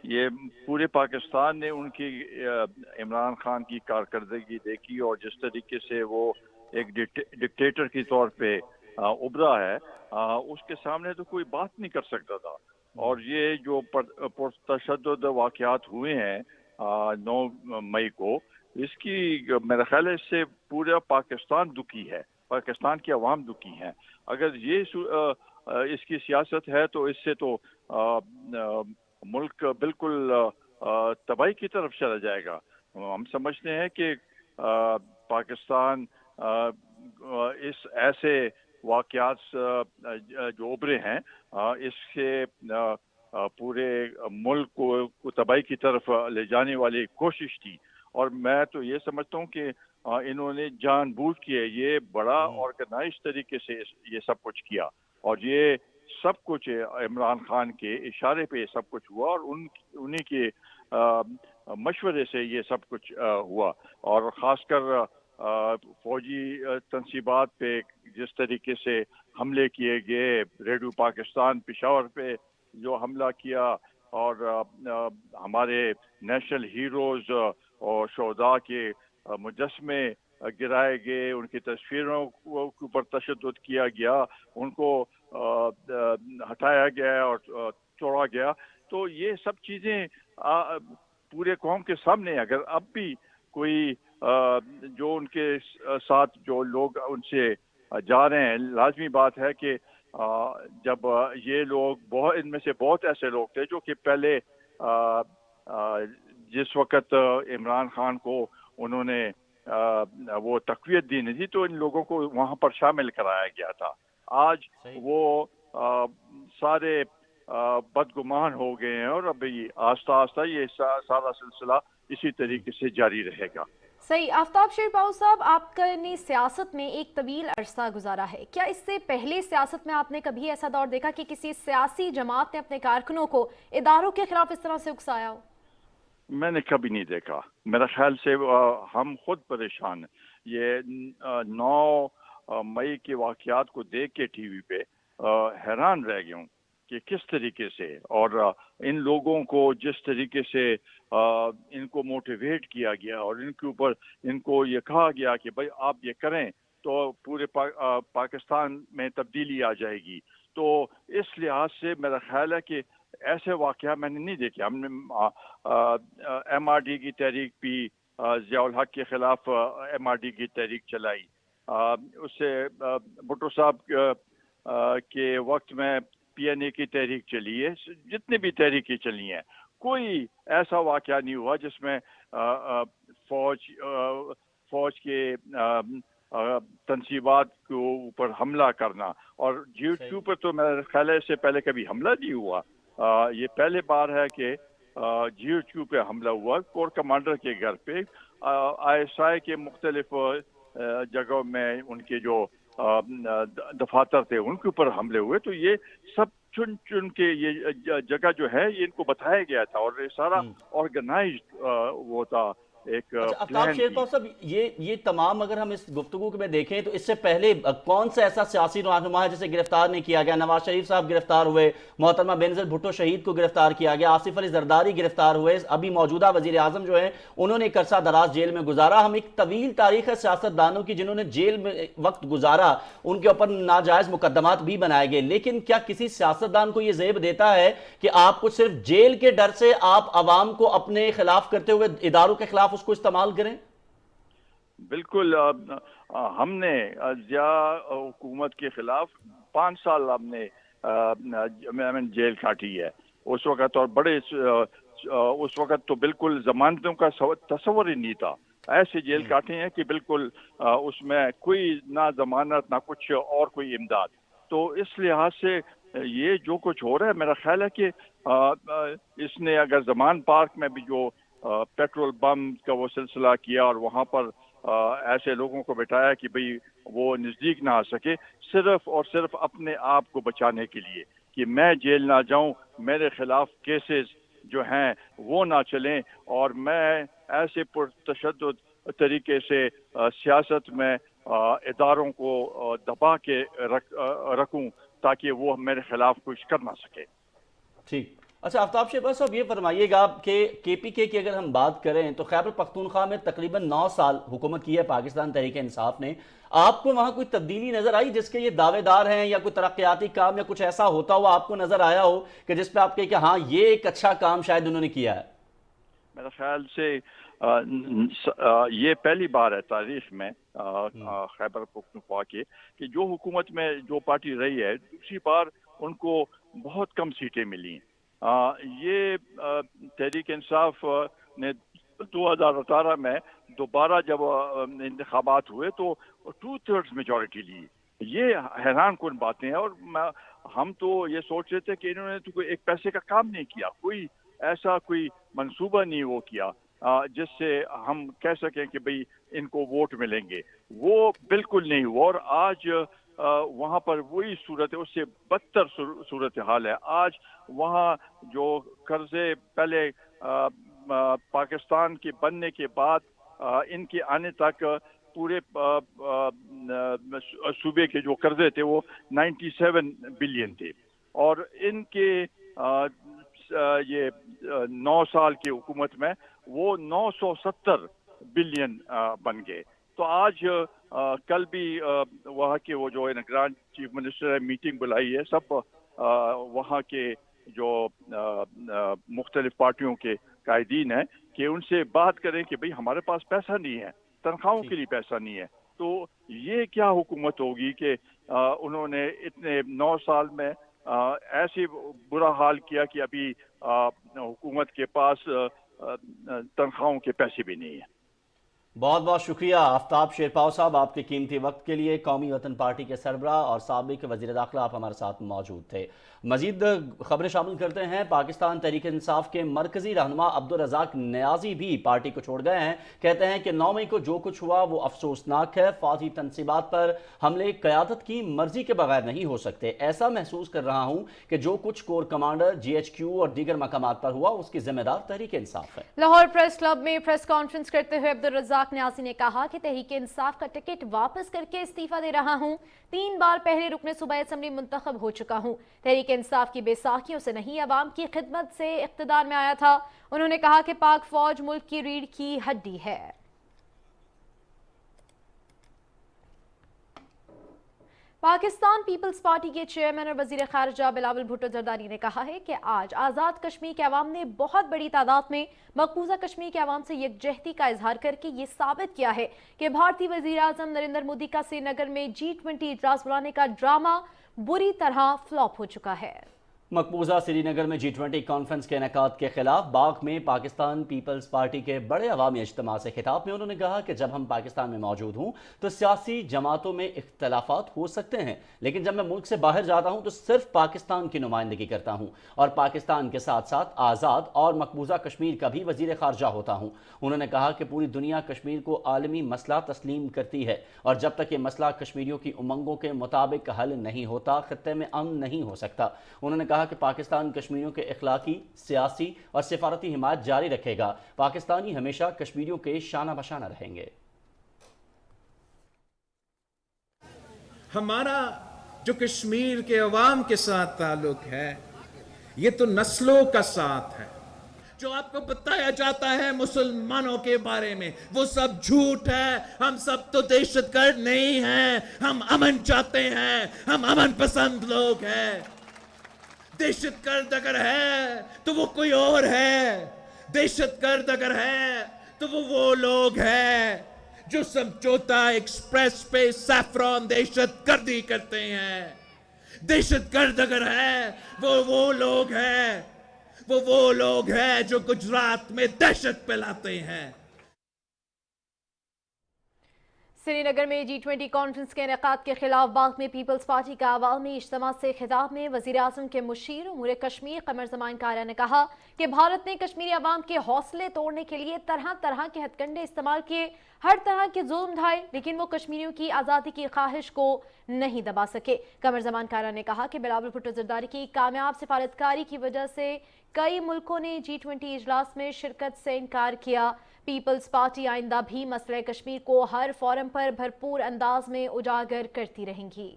ये पूरे पाकिस्तान ने उनकी इमरान खान की कारकर्दगी देखी और जिस तरीके से वो एक डिक्टेटर के तौर पे उभरा है, उसके सामने तो कोई बात नहीं कर सकता था। और ये जो तशद्दुद वाक़यात हुए हैं 9 मई को, इसकी मेरा ख्याल है इससे पूरा पाकिस्तान दुखी है, पाकिस्तान की आवाम दुखी है। अगर ये इसकी सियासत है तो इससे तो मुल्क बिल्कुल तबाही की तरफ चला जाएगा। हम समझते हैं कि पाकिस्तान इस ऐसे वाक़यात जो उभरे हैं इससे पूरे मुल्क को तबाही की तरफ ले जाने वाली कोशिश थी। और मैं तो ये समझता हूँ कि इन्होंने जानबूझ के ये बड़ा ऑर्गेनाइज तरीके से ये सब कुछ किया और ये सब कुछ इमरान खान के इशारे पे सब कुछ हुआ और उन्हीं के मशवरे से ये सब कुछ हुआ। और ख़ासकर फौजी तंसीबात पे जिस तरीके से हमले किए गए, रेडियो पाकिस्तान पेशावर पे जो हमला किया और हमारे नेशनल हीरोज़ और शोहदा के मुजस्मे गिराए गए, उनकी तस्वीरों के ऊपर तशद्दुद किया गया, उनको हटाया गया और तोड़ा गया। तो ये सब चीज़ें पूरे कौम के सामने, अगर अब भी कोई जो उनके साथ जो लोग उनसे जा रहे हैं, लाजमी बात है कि जब ये लोग इनमें से बहुत ऐसे लोग थे जो कि पहले जिस वक़्त इमरान खान को उन्होंने वो तक़वियत दी नहीं थी तो इन लोगों को वहाँ पर शामिल कराया गया था। आज वो सारे बदगुमान हो गए हैं और अभी आस्ता आस्ता ये सारा सिलसिला इसी तरीके से जारी रहेगा। सही। आफ्ताब शेरपाव साहब, आपने सियासत में एक तवील अरसा गुजारा है, क्या इससे पहले सियासत में आपने कभी ऐसा दौर देखा कि किसी सियासी जमात ने अपने कारकुनों को इदारों के खिलाफ इस तरह से उकसाया हो? मैंने कभी नहीं देखा। मेरा ख्याल से हम खुद परेशान। ये 9 मई के वाक़यात को देख के टीवी पे हैरान रह गया हूँ कि किस तरीके से और इन लोगों को जिस तरीके से इनको मोटिवेट किया गया और इनके ऊपर इनको ये कहा गया कि भाई आप ये करें तो पूरे पाकिस्तान में तब्दीली आ जाएगी। तो इस लिहाज से मेरा ख्याल है कि ऐसे वाक़या मैंने नहीं देखे। हमने MRD की तहरीक भी ज़ियाउल हक के ख़िलाफ़ MRD की तहरीक चलाई, उससे भुट्टो साहब के वक्त में PNA की तहरीक चली है। जितनी भी तहरीकें चली हैं कोई ऐसा वाक़या नहीं हुआ जिसमें फ़ौज के तंसीबात के ऊपर हमला करना। और GHQ पर तो मेरे ख्याल है इससे पहले कभी हमला नहीं हुआ। ये पहले बार है कि GHQ पे हमला हुआ। कोर कमांडर के घर पे ISI के मुख्तलिफ जगहों में उनके जो दफातर थे उनके ऊपर हमले हुए। तो ये सब चुन चुन के ये जगह जो है ये इनको बताया गया था और ये सारा ऑर्गेनाइज्ड वो था एक आफ्ताब शेरपाव साहब, ये तमाम अगर हम इस गुफ्तगू में देखें तो इससे पहले कौन सा ऐसा सियासी रहनुमा है जिसे गिरफ्तार नहीं किया गया? नवाज शरीफ साहब गिरफ्तार हुए, मोहतरमा बेनज़ीर भुट्टो शहीद को गिरफ्तार किया गया, आसिफ अली जरदारी गिरफ्तार हुए, अभी मौजूदा वजीर आजम जो है उन्होंने एक अरसा दराज जेल में गुजारा। हम एक तवील तारीख है सियासतदानों की जिन्होंने जेल में वक्त गुजारा, उनके ऊपर नाजायज मुकदमात भी बनाए गए, लेकिन क्या किसी सियासतदान को यह ज़ेब देता है कि आपको सिर्फ जेल के डर से आप अवाम को अपने खिलाफ करते हुए इदारों के खिलाफ उसको इस्तेमाल करें? बिल्कुल। हमने जिया हुकूमत के खिलाफ 5 साल हमने जेल काटी है उस वक़्त, और बड़े उस वक़्त तो बिल्कुल जमानतों का तस्वर ही नहीं था। ऐसे जेल काटे हैं कि बिल्कुल उसमें कोई ना जमानत ना कुछ और कोई इमदाद। तो इस लिहाज से ये जो कुछ हो रहा है मेरा ख्याल है कि इसने अगर जमान पार्क में भी जो पेट्रोल बम का वो सिलसिला किया और वहाँ पर ऐसे लोगों को बिठाया कि भाई वो नज़दीक ना आ सके, सिर्फ और सिर्फ अपने आप को बचाने के लिए कि मैं जेल ना जाऊं, मेरे खिलाफ केसेस जो हैं वो ना चलें और मैं ऐसे पुरतशद्दुद तरीके से सियासत में इदारों को दबा के रखूं ताकि वो मेरे खिलाफ कुछ कर ना सके। ठीक। अच्छा आफ्ताब शेरपाव साहब, ये फरमाइएगा कि KPK की अगर हम बात करें तो खैबर पख्तूनख्वा में तकरीबन 9 साल हुकूमत की है पाकिस्तान तहरीक इंसाफ ने। आपको वहाँ कोई तब्दीली नजर आई जिसके ये दावेदार हैं, या कोई तरक्याती काम या कुछ ऐसा होता हुआ आपको नजर आया हो कि जिस पे आप कहें कि हाँ ये एक अच्छा काम शायद उन्होंने किया है? मेरे ख्याल से ये पहली बार है तारीख में खैबर पख्तूनख्वा के कि जो हुकूमत में जो पार्टी रही है दूसरी बार उनको बहुत कम सीटें मिली हैं। ये तहरीक इंसाफ ने 2018 में दोबारा जब इंतखाबात हुए तो 2/3 मेजॉरिटी ली। ये हैरान कुन बातें हैं और हम तो ये सोच रहे थे कि इन्होंने तो कोई एक पैसे का काम नहीं किया, कोई ऐसा कोई मंसूबा नहीं वो किया जिससे हम कह सकें कि भाई इनको वोट मिलेंगे। वो बिल्कुल नहीं हुआ और आज वहाँ पर वही सूरत है, उससे बदतर सूरत हाल है। आज वहाँ जो कर्जे पहले पाकिस्तान के बनने के बाद इनके आने तक पूरे सूबे के जो कर्जे थे वो 97 बिलियन थे और इनके ये 9 साल की हुकूमत में वो 970 बिलियन बन गए। तो आज कल भी वहाँ के वो जो निगरान चीफ मिनिस्टर है मीटिंग बुलाई है, सब वहाँ के जो मुख्तलिफ पार्टियों के कायदीन हैं कि उनसे बात करें कि भाई हमारे पास पैसा नहीं है, तनख्वाहों के लिए पैसा नहीं है। तो ये क्या हुकूमत होगी कि उन्होंने इतने 9 साल में ऐसे बुरा हाल किया कि अभी हुकूमत के पास तनख्वाहों के पैसे भी नहीं है। बहुत बहुत शुक्रिया आफ्ताब शेरपाव साहब आपके कीमती वक्त के लिए। कौमी वतन पार्टी के सरबराह और साबिक वज़ीर दाखिला आप हमारे साथ मौजूद थे। मजीद खबरें शामिल करते हैं। पाकिस्तान तहरीक इंसाफ के मरकजी रहनुमा अब्दुल रज़ाक नियाज़ी भी पार्टी को छोड़ गए हैं। कहते हैं कि 9 मई को जो कुछ हुआ वो अफसोसनाक है। फौजी तनसीबात पर हमले क़यादत की मर्जी के बगैर नहीं हो सकते। ऐसा महसूस कर रहा हूँ कि जो कुछ कोर कमांडर GHQ और दीगर मकामात पर हुआ उसकी जिम्मेदार तहरीक इंसाफ है। लाहौर प्रेस क्लब में प्रेस कॉन्फ्रेंस करते हुए अब्दुल रज़ाक इश्तियाक न्यासी ने कहा कि तहरीक इंसाफ का टिकट वापस करके इस्तीफा दे रहा हूं। 3 बार पहले रुकने सूबाई असम्बली मुंतखब हो चुका हूं। तहरीक इंसाफ की बेसाखियों से नहीं, अवाम की खिदमत से इख्तिदार में आया था। उन्होंने कहा कि पाक फौज मुल्क की रीढ़ की हड्डी है। पाकिस्तान पीपल्स पार्टी के चेयरमैन और वजीर खारजा बिलावल भुट्टो जरदारी ने कहा है कि आज आज़ाद कश्मीर के अवाम ने बहुत बड़ी तादाद में मकबूजा कश्मीर के अवाम से यकजहती का इजहार करके ये साबित किया है कि भारतीय वजीर आज़म नरेंद्र मोदी का श्रीनगर में G20 इजलास बुलाने का ड्रामा बुरी तरह फ्लॉप हो चुका है। मकबूजा श्रीनगर में G20 कॉन्फ्रेंस के इनेकाद के खिलाफ बाग में पाकिस्तान पीपल्स पार्टी के बड़े अवामी इज्तिमा से खिताब में उन्होंने कहा कि जब हम पाकिस्तान में मौजूद हूँ तो सियासी जमातों में इख्तलाफात हो सकते हैं, लेकिन जब मैं मुल्क से बाहर जाता हूँ तो सिर्फ पाकिस्तान की नुमाइंदगी करता हूँ और पाकिस्तान के साथ साथ आज़ाद और मकबूजा कश्मीर का भी वजीर खारजा होता हूँ। उन्होंने कहा कि पूरी दुनिया कश्मीर को आलमी मसला तस्लीम करती है और जब तक ये मसला कश्मीरियों की उमंगों के मुताबिक हल नहीं होता खित्ते में अमन नहीं हो सकता। उन्होंने कहा कि पाकिस्तान कश्मीरियों के इखलाकी, सियासी और सिफारती हिमायत जारी रखेगा। पाकिस्तानी हमेशा कश्मीरियों के शाना बशाना रहेंगे। हमारा जो कश्मीर के अवाम के साथ ताल्लुक है ये तो नस्लों का साथ है। जो आपको बताया जाता है मुसलमानों के बारे में वो सब झूठ है। हम सब तो दहशतगर्द नहीं हैं, हम अमन चाहते हैं, हम अमन पसंद लोग हैं। दहशतगर्द अगर है तो वो कोई और है, दहशतगर्द अगर है तो वो लोग हैं जो समझौता एक्सप्रेस पे सैफरॉन दहशतगर्दी करते हैं। दहशतगर्द अगर है वो लोग हैं, वो लोग हैं जो गुजरात में दहशत फैलाते हैं। श्रीनगर में G20 कॉन्फ्रेंस के इनेकाद के खिलाफ बाग में पीपल्स पार्टी का अवामी इज्तिमा से खिताब में वजीर आज़म के मुशीर उमूर कश्मीर कमर ज़मान कारा ने कहा कि भारत ने कश्मीरी अवाम के हौसले तोड़ने के लिए तरह तरह के हथकंडे इस्तेमाल किए, हर तरह के जुल्म ढाए, लेकिन वो कश्मीरियों की आज़ादी की ख्वाहिश को नहीं दबा सके। कमर ज़मान कारा ने कहा कि बिलावल भुट्टो जरदारी की कामयाब सिफारतकारी की वजह से कई मुल्कों ने G20 इजलास में शिरकत से इनकार किया। पीपल्स पार्टी आइंदा भी मसले कश्मीर को हर फोरम पर भरपूर अंदाज में उजागर करती रहेंगी।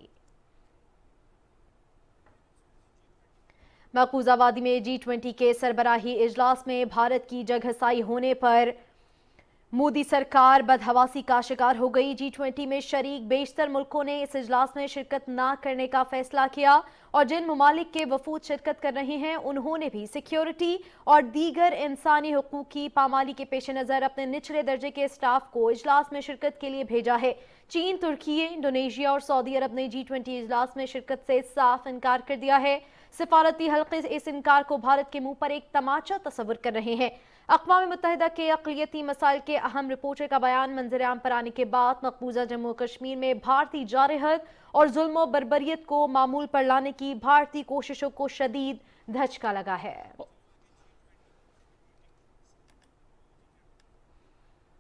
मकबूजा वादी में G20 के सरबराही इजलास में भारत की जगहसाई होने पर मोदी सरकार बदहवासी का शिकार हो गई। G20 में शरीक बेशतर मुल्कों ने इस इजलास में शिरकत न करने का फैसला किया और जिन ममालिक के वफूद शिरकत कर रहे हैं उन्होंने भी सिक्योरिटी और दीगर इंसानी हुकूक की पामाली के पेश नज़र अपने निचले दर्जे के स्टाफ को इजलास में शिरकत के लिए भेजा है। चीन, तुर्की, इंडोनेशिया और सऊदी अरब ने G20 इजलास में शिरकत से साफ इनकार कर दिया है। सिफारती हल्के इस इनकार को भारत के मुंह पर एक तमाचा तस्वर कर रहे हैं। अक़वाम मुत्तहिदा के अक़लियती मसाइल के अहम रिपोर्टर का बयान मंजर आम पर आने के बाद मकबूजा जम्मू कश्मीर में भारतीय जारहत और जुल्म बर्बरियत को मामूल पर लाने की भारतीय कोशिशों को शदीद धचका लगा है।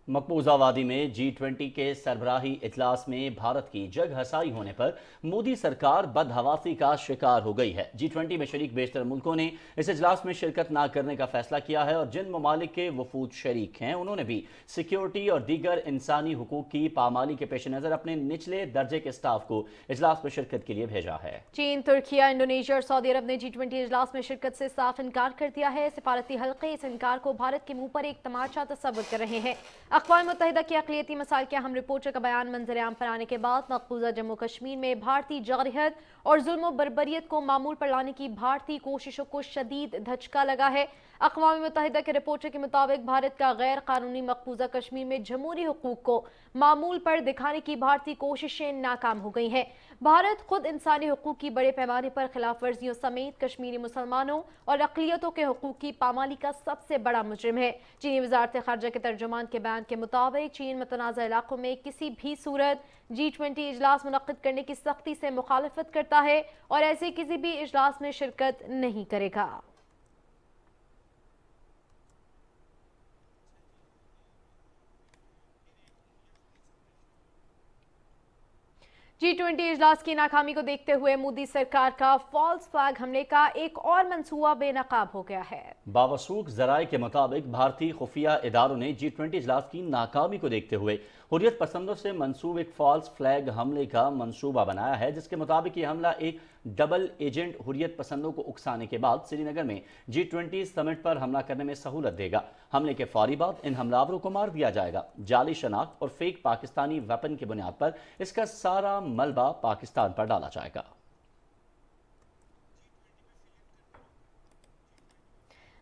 मकबूजा वादी में G20 के सरबराही इजलास में भारत की जग हसाई होने पर मोदी सरकार बदहवासी का शिकार हो गई है। G20 में शरीक बेशतर मुल्कों ने इस इजलास में शिरकत न करने का फैसला किया है और जिन ममालिक के वफूद शरीक हैं उन्होंने भी सिक्योरिटी और दीगर इंसानी हुकूक की पामाली के पेश नज़र अपने निचले दर्जे के स्टाफ को इजलास में शिरकत के लिए भेजा है। चीन, तुर्की, इंडोनेशिया और सऊदी अरब ने G20 इजलास में शिरकत से साफ इनकार कर दिया है। सिफारती हल्के इस इनकार को भारत के मुंह पर एक तमाचा तस्वर कर रहे हैं। अक़वाम मुत्तहिदा के अक़लियती मसाइल के अहम रिपोर्टर का बयान मंजर आम पर आने के बाद मकबूजा जम्मू कश्मीर में भारतीय जारहत और जुल्म बर्बरियत को मामूल पर लाने की भारतीय कोशिशों को शदीद धचका लगा है। अक़वाम मुत्तहिदा के रिपोर्टर के मुताबिक भारत का गैर कानूनी मकबूजा कश्मीर में जमहूरी हुकूक को मामूल पर दिखाने की भारतीय कोशिशें नाकाम हो गई हैं। भारत खुद इंसानी हुकूक की बड़े पैमाने पर खिलाफ वर्जियों समेत कश्मीरी मुसलमानों और अक़लियतों के हुकूक की पामाली का सबसे बड़ा मुजरिम है। चीनी वज़ारत ख़ारजा के तर्जुमान के बयान के मुताबिक चीन मुतनाज़ा इलाकों में किसी भी सूरत G20 इजलास मुनक़्क़िद करने की सख्ती से मुखालफत करता है और ऐसे किसी भी इजलास में शिरकत नहीं करेगा। G20 इजलास की नाकामी को देखते हुए मोदी सरकार का फॉल्स फ्लैग हमले का एक और मंसूबा बेनकाब हो गया है। बावसूख जराये के मुताबिक भारतीय खुफिया इदारों ने G20 इजलास की नाकामी को देखते हुए हुर्रियत पसंदों से मंसूब एक फॉल्स फ्लैग हमले का मंसूबा बनाया है, जिसके मुताबिक ये हमला एक डबल एजेंट हुर्रियत पसंदों को उकसाने के बाद श्रीनगर में G20 समिट पर हमला करने में सहूलत देगा। हमले के फौरी बाद इन हमलावरों को मार दिया जाएगा। जाली शनाख्त और फेक पाकिस्तानी वेपन की बुनियाद पर इसका सारा मलबा पाकिस्तान पर डाला जाएगा।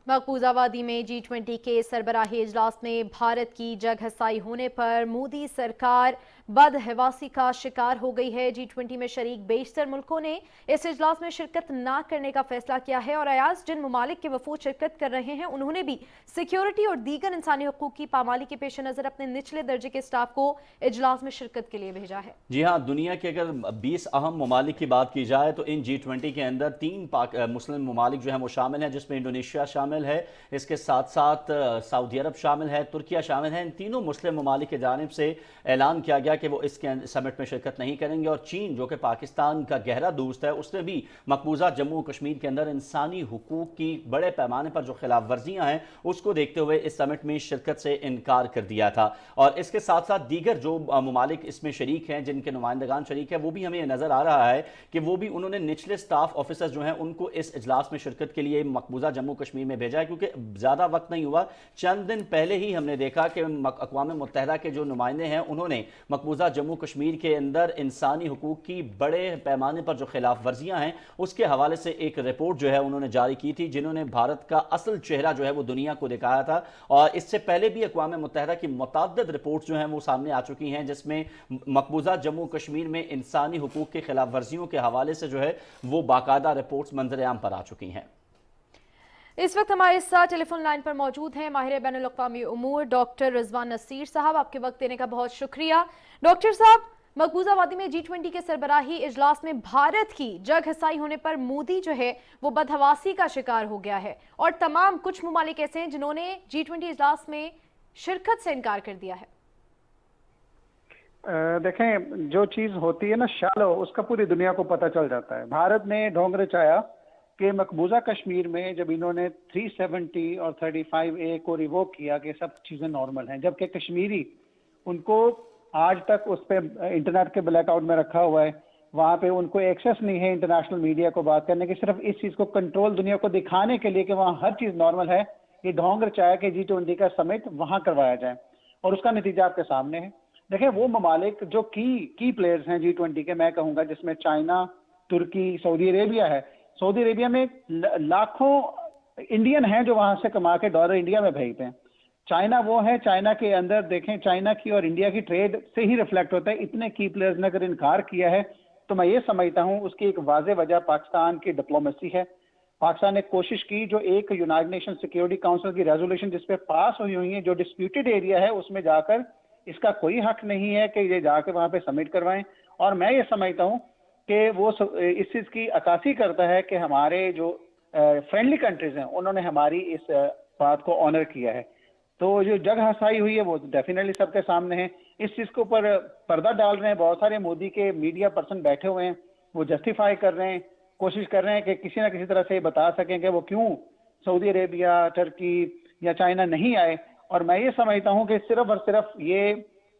मकबूजा वादी में G20 के सरबराही इजलास में भारत की जगहसाई होने पर मोदी सरकार बदहवासी का शिकार हो गई है। G20 में शरीक बेशतर मुल्कों ने इस इजलास में शिरकत ना करने का फैसला किया है और अयाज जिन ममालिक के वफूद शिरकत कर रहे हैं उन्होंने भी सिक्योरिटी और दीगर इंसानी हुकूक की पामाली के पेश नज़र अपने निचले दर्जे के स्टाफ को इजलास में शिरकत के लिए भेजा है। जी हाँ, दुनिया के अगर 20 अहम ममालिक की बात की जाए तो इन G20 के अंदर 3 मुस्लिम ममालिक जो है वो शामिल हैं, जिसमें इंडोनेशिया शामिल है, इसके साथ साथ सऊदी अरब शामिल है, तुर्किया शामिल है। इन तीनों मुस्लिम ममालिक की जानिब से ऐलान किया गया कि वो इसके समिट में शिरकत नहीं करेंगे। और चीन जो कि पाकिस्तान का गहरा दोस्त है, उसने भी मकबूजा जम्मू कश्मीर के अंदर इंसानी हुकूक की बड़े पैमाने पर जो खिलाफ वर्जियाँ हैं उसको देखते हुए इस समिट में शिरकत से इनकार कर दिया था। और इसके साथ साथ दीगर जो ममालिक इसमें शरीक हैं, जिनके नुमाइंदगान शरीक है, वो भी हमें नज़र आ रहा है कि वो भी उन्होंने निचले स्टाफ ऑफिसर जो हैं उनको इस इजलास में शिरकत के लिए मकबूजा जम्मू कश्मीर में भेजा है, क्योंकि ज़्यादा वक्त नहीं हुआ, चंद दिन पहले ही हमने देखा कि अक़वाम मुत्तहिदा के जो नुमाइंदे हैं उन्होंने मकबूजा जम्मू कश्मीर के अंदर इंसानी हुकूक की बड़े पैमाने पर जो खिलाफ वर्जियाँ हैं उसके हवाले से एक रिपोर्ट जो है उन्होंने जारी की थी, जिन्होंने भारत का असल चेहरा जो है वो दुनिया को दिखाया था। और इससे पहले भी अक़वाम मुत्तहिदा की मुतअद्दिद रिपोर्ट्स जो हैं वो सामने आ चुकी हैं, जिसमें मकबूजा जम्मू कश्मीर में इंसानी हुकूक की खिलाफ वर्जियों के हवाले से जो है वो बाकायदा रिपोर्ट्स मंजर-ए-आम पर आ चुकी हैं। इस वक्त हमारे साथ टेलीफोन लाइन पर मौजूद हैं माहिर बैनुल अक़वामी उमूर डॉक्टर रिजवान नसीर साहब। आपके वक्त देने का बहुत शुक्रिया। डॉक्टर साहब, मकबूजा वादी में G20 के सरबराही इजलास में भारत की जगहसाई होने पर मोदी जो है वो बदहवासी का शिकार हो गया है और तमाम कुछ ममालिक ऐसे हैं जिन्होंने G20 इजलास में शिरकत से इनकार कर दिया है। देखें, जो चीज होती है ना शैलो, उसका पूरी दुनिया को पता चल जाता है। भारत ने ढोंग रचाया कि मकबूजा कश्मीर में जब इन्होंने 370 और 35A को रिवोक किया कि सब चीजें नॉर्मल हैं, जबकि कश्मीरी उनको आज तक उस पर इंटरनेट के ब्लैकआउट में रखा हुआ है, वहाँ पे उनको एक्सेस नहीं है इंटरनेशनल मीडिया को बात करने की, सिर्फ इस चीज़ को कंट्रोल दुनिया को दिखाने के लिए कि वहाँ हर चीज़ नॉर्मल है। ये ढोंग रचाया कि G20 का समिट वहाँ करवाया जाए और उसका नतीजा आपके सामने है। देखें, वो ममालिक जो की प्लेयर्स हैं G20 के, मैं कहूँगा जिसमें चाइना, तुर्की, सऊदी अरेबिया है। सऊदी अरेबिया में लाखों इंडियन हैं जो वहाँ से कमा के डॉलर इंडिया में भेजते हैं। चाइना वो है, चाइना के अंदर देखें, चाइना की और इंडिया की ट्रेड से ही रिफ्लेक्ट होता है। इतने की प्लेयर्स ने अगर इनकार किया है तो मैं ये समझता हूँ उसकी एक वाज़ेह वजह पाकिस्तान की डिप्लोमेसी है। पाकिस्तान ने कोशिश की, जो एक यूनाइटेड नेशन सिक्योरिटी काउंसिल की रेजोल्यूशन जिस पे पास हुई है, जो डिस्प्यूटेड एरिया है, उसमें जाकर इसका कोई हक नहीं है कि ये जाकर वहाँ पे सबमिट करवाएं। और मैं ये समझता हूँ कि वो इस चीज़ की अक्कासी करता है कि हमारे जो फ्रेंडली कंट्रीज हैं उन्होंने हमारी इस बात को ऑनर किया है। तो जो जग हसाई हुई है वो डेफिनेटली सबके सामने है। इस चीज़ के ऊपर पर्दा डाल रहे हैं बहुत सारे मोदी के मीडिया पर्सन बैठे हुए हैं, वो जस्टिफाई कर रहे हैं, कोशिश कर रहे हैं कि किसी ना किसी तरह से बता सकें कि वो क्यों सऊदी अरेबिया, टर्की या चाइना नहीं आए। और मैं ये समझता हूँ कि सिर्फ और सिर्फ ये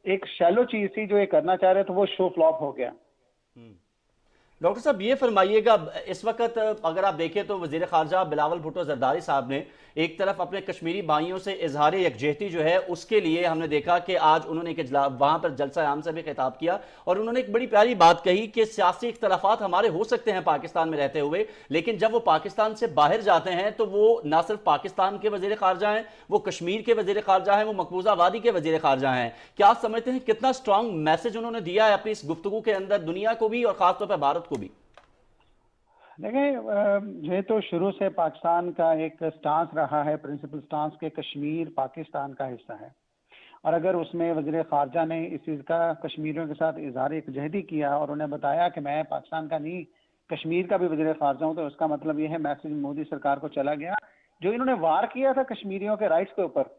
एक शैलो चीज़ थी जो ये करना चाह रहे, तो वो शो फ्लॉप हो गया। डॉक्टर साहब, ये फरमाइएगा, इस वक्त अगर आप देखें तो वज़ीर ख़ारजा बिलावल भुट्टो ज़रदारी साहब ने एक तरफ अपने कश्मीरी भाइयों से इजहार यकजहती जो है उसके लिए हमने देखा कि आज उन्होंने एक वहाँ पर जलसा आम से भी खिताब किया और उन्होंने एक बड़ी प्यारी बात कही कि सियासी इख्तलाफात हमारे हो सकते हैं पाकिस्तान में रहते हुए, लेकिन जब वो पाकिस्तान से बाहर जाते हैं तो वो ना सिर्फ पाकिस्तान के वज़ीर ख़ारजा हैं, वो कश्मीर के वज़ीर ख़ारजा हैं, वो मकबूजा वादी के वज़ीर ख़ारजा हैं। क्या आप समझते हैं कितना स्ट्रॉन्ग मैसेज उन्होंने दिया है अपनी इस गुफ्तगू के अंदर दुनिया को भी और ख़ासतौर पर भारत को भी? देखें, ये तो शुरू से पाकिस्तान का एक स्टांस रहा है, प्रिंसिपल स्टांस के कश्मीर पाकिस्तान का हिस्सा है। और अगर उसमें वज़ीर ख़ारजा ने इस चीज़ का कश्मीरियों के साथ इज़हार यकजहती किया और उन्हें बताया कि मैं पाकिस्तान का नहीं कश्मीर का भी वज़ीर ख़ारजा हूँ, तो उसका मतलब ये है मैसेज मोदी सरकार को चला गया। जो इन्होंने वार किया था कश्मीरियों के राइट्स के ऊपर,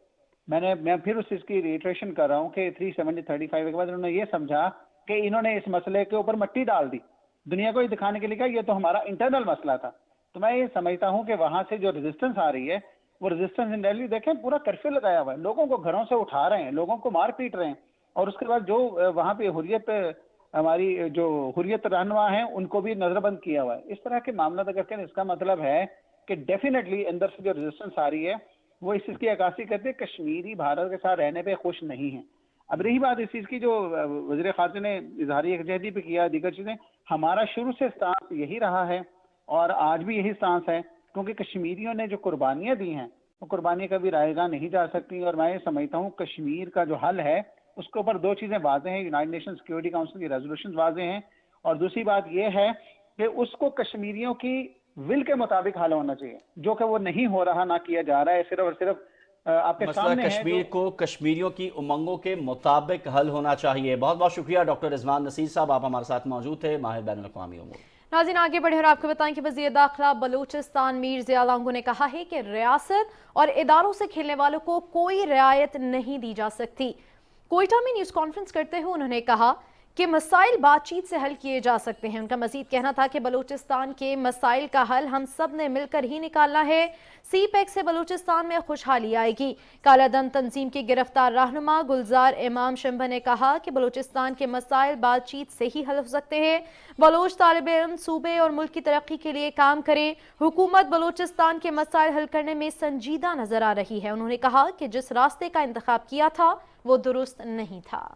मैं फिर उस चीज़ की रिट्रेशन कर रहा हूँ कि 370-35 के बाद उन्होंने ये समझा کہ انہوں نے اس مسئلے کے اوپر مٹی ڈال دی, دنیا کو یہ دکھانے کے لیے کہا یہ تو ہمارا انٹرنل مسئلہ تھا. تو میں یہ سمجھتا ہوں کہ وہاں سے جو ریزسٹنس آ رہی ہے وہ ریزسٹنس ان دہلی دیکھیں پورا کرفیو لگایا ہوا ہے, لوگوں کو گھروں سے اٹھا رہے ہیں, لوگوں کو مار پیٹ رہے ہیں, اور اس کے بعد جو وہاں پہ حریت ہماری جو حریت رہنما ہیں ان کو بھی نظر بند کیا ہوا ہے. اس طرح کے معاملات اگر کریں اس کا مطلب ہے کہ ڈیفینیٹلی اندر سے جو ریزسٹنس آ رہی ہے وہ اس چیز کی عکاسی کرتے ہیں کشمیری بھارت کے ساتھ رہنے پہ خوش نہیں ہیں. اب رہی بات اس چیز کی جو وزیر خارجہ نے اظہار یکجہتی پہ کیا, دیگر چیزیں, ہمارا شروع سے سٹانس یہی رہا ہے اور آج بھی یہی سٹانس ہے, کیونکہ کشمیریوں نے جو قربانیاں دی ہیں وہ قربانیاں کبھی رائے گاہ نہیں جا سکتی. اور میں یہ سمجھتا ہوں کشمیر کا جو حل ہے اس کے اوپر دو چیزیں واضح ہیں, یونائٹڈ نیشن سیکورٹی کاؤنسل کی ریزولوشن واضح ہیں, اور دوسری بات یہ ہے کہ اس کو کشمیریوں کی ول کے مطابق حل ہونا چاہیے, جو کہ وہ نہیں ہو رہا, نہ کیا جا رہا ہے. صرف اور صرف آپ کے سامنے ہے کشمیر کو کشمیریوں کی امنگوں کے مطابق حل ہونا چاہیے. بہت بہت شکریہ ڈاکٹر رضوان نصیر صاحب, آپ ہمارے ساتھ موجود تھے, ماہر بین الاقوامی امور. ناظرین آگے بڑھے اور آپ کو بتائیں کہ وزیر داخلہ بلوچستان میر ضیاء لانگو نے کہا ہے کہ ریاست اور اداروں سے کھیلنے والوں کو کوئی رعایت نہیں دی جا سکتی. کوئٹہ میں نیوز کانفرنس کرتے ہوئے انہوں نے کہا کہ مسائل بات چیت سے حل کیے جا سکتے ہیں. ان کا مزید کہنا تھا کہ بلوچستان کے مسائل کا حل ہم سب نے مل کر ہی نکالنا ہے. سی پیک سے بلوچستان میں خوشحالی آئے گی. کالا دن تنظیم کی گرفتار رہنما گلزار امام شمبھا نے کہا کہ بلوچستان کے مسائل بات چیت سے ہی حل ہو سکتے ہیں. بلوچ طالب علم صوبے اور ملک کی ترقی کے لیے کام کریں. حکومت بلوچستان کے مسائل حل کرنے میں سنجیدہ نظر آ رہی ہے. انہوں نے کہا کہ جس راستے کا انتخاب کیا تھا وہ درست نہیں تھا.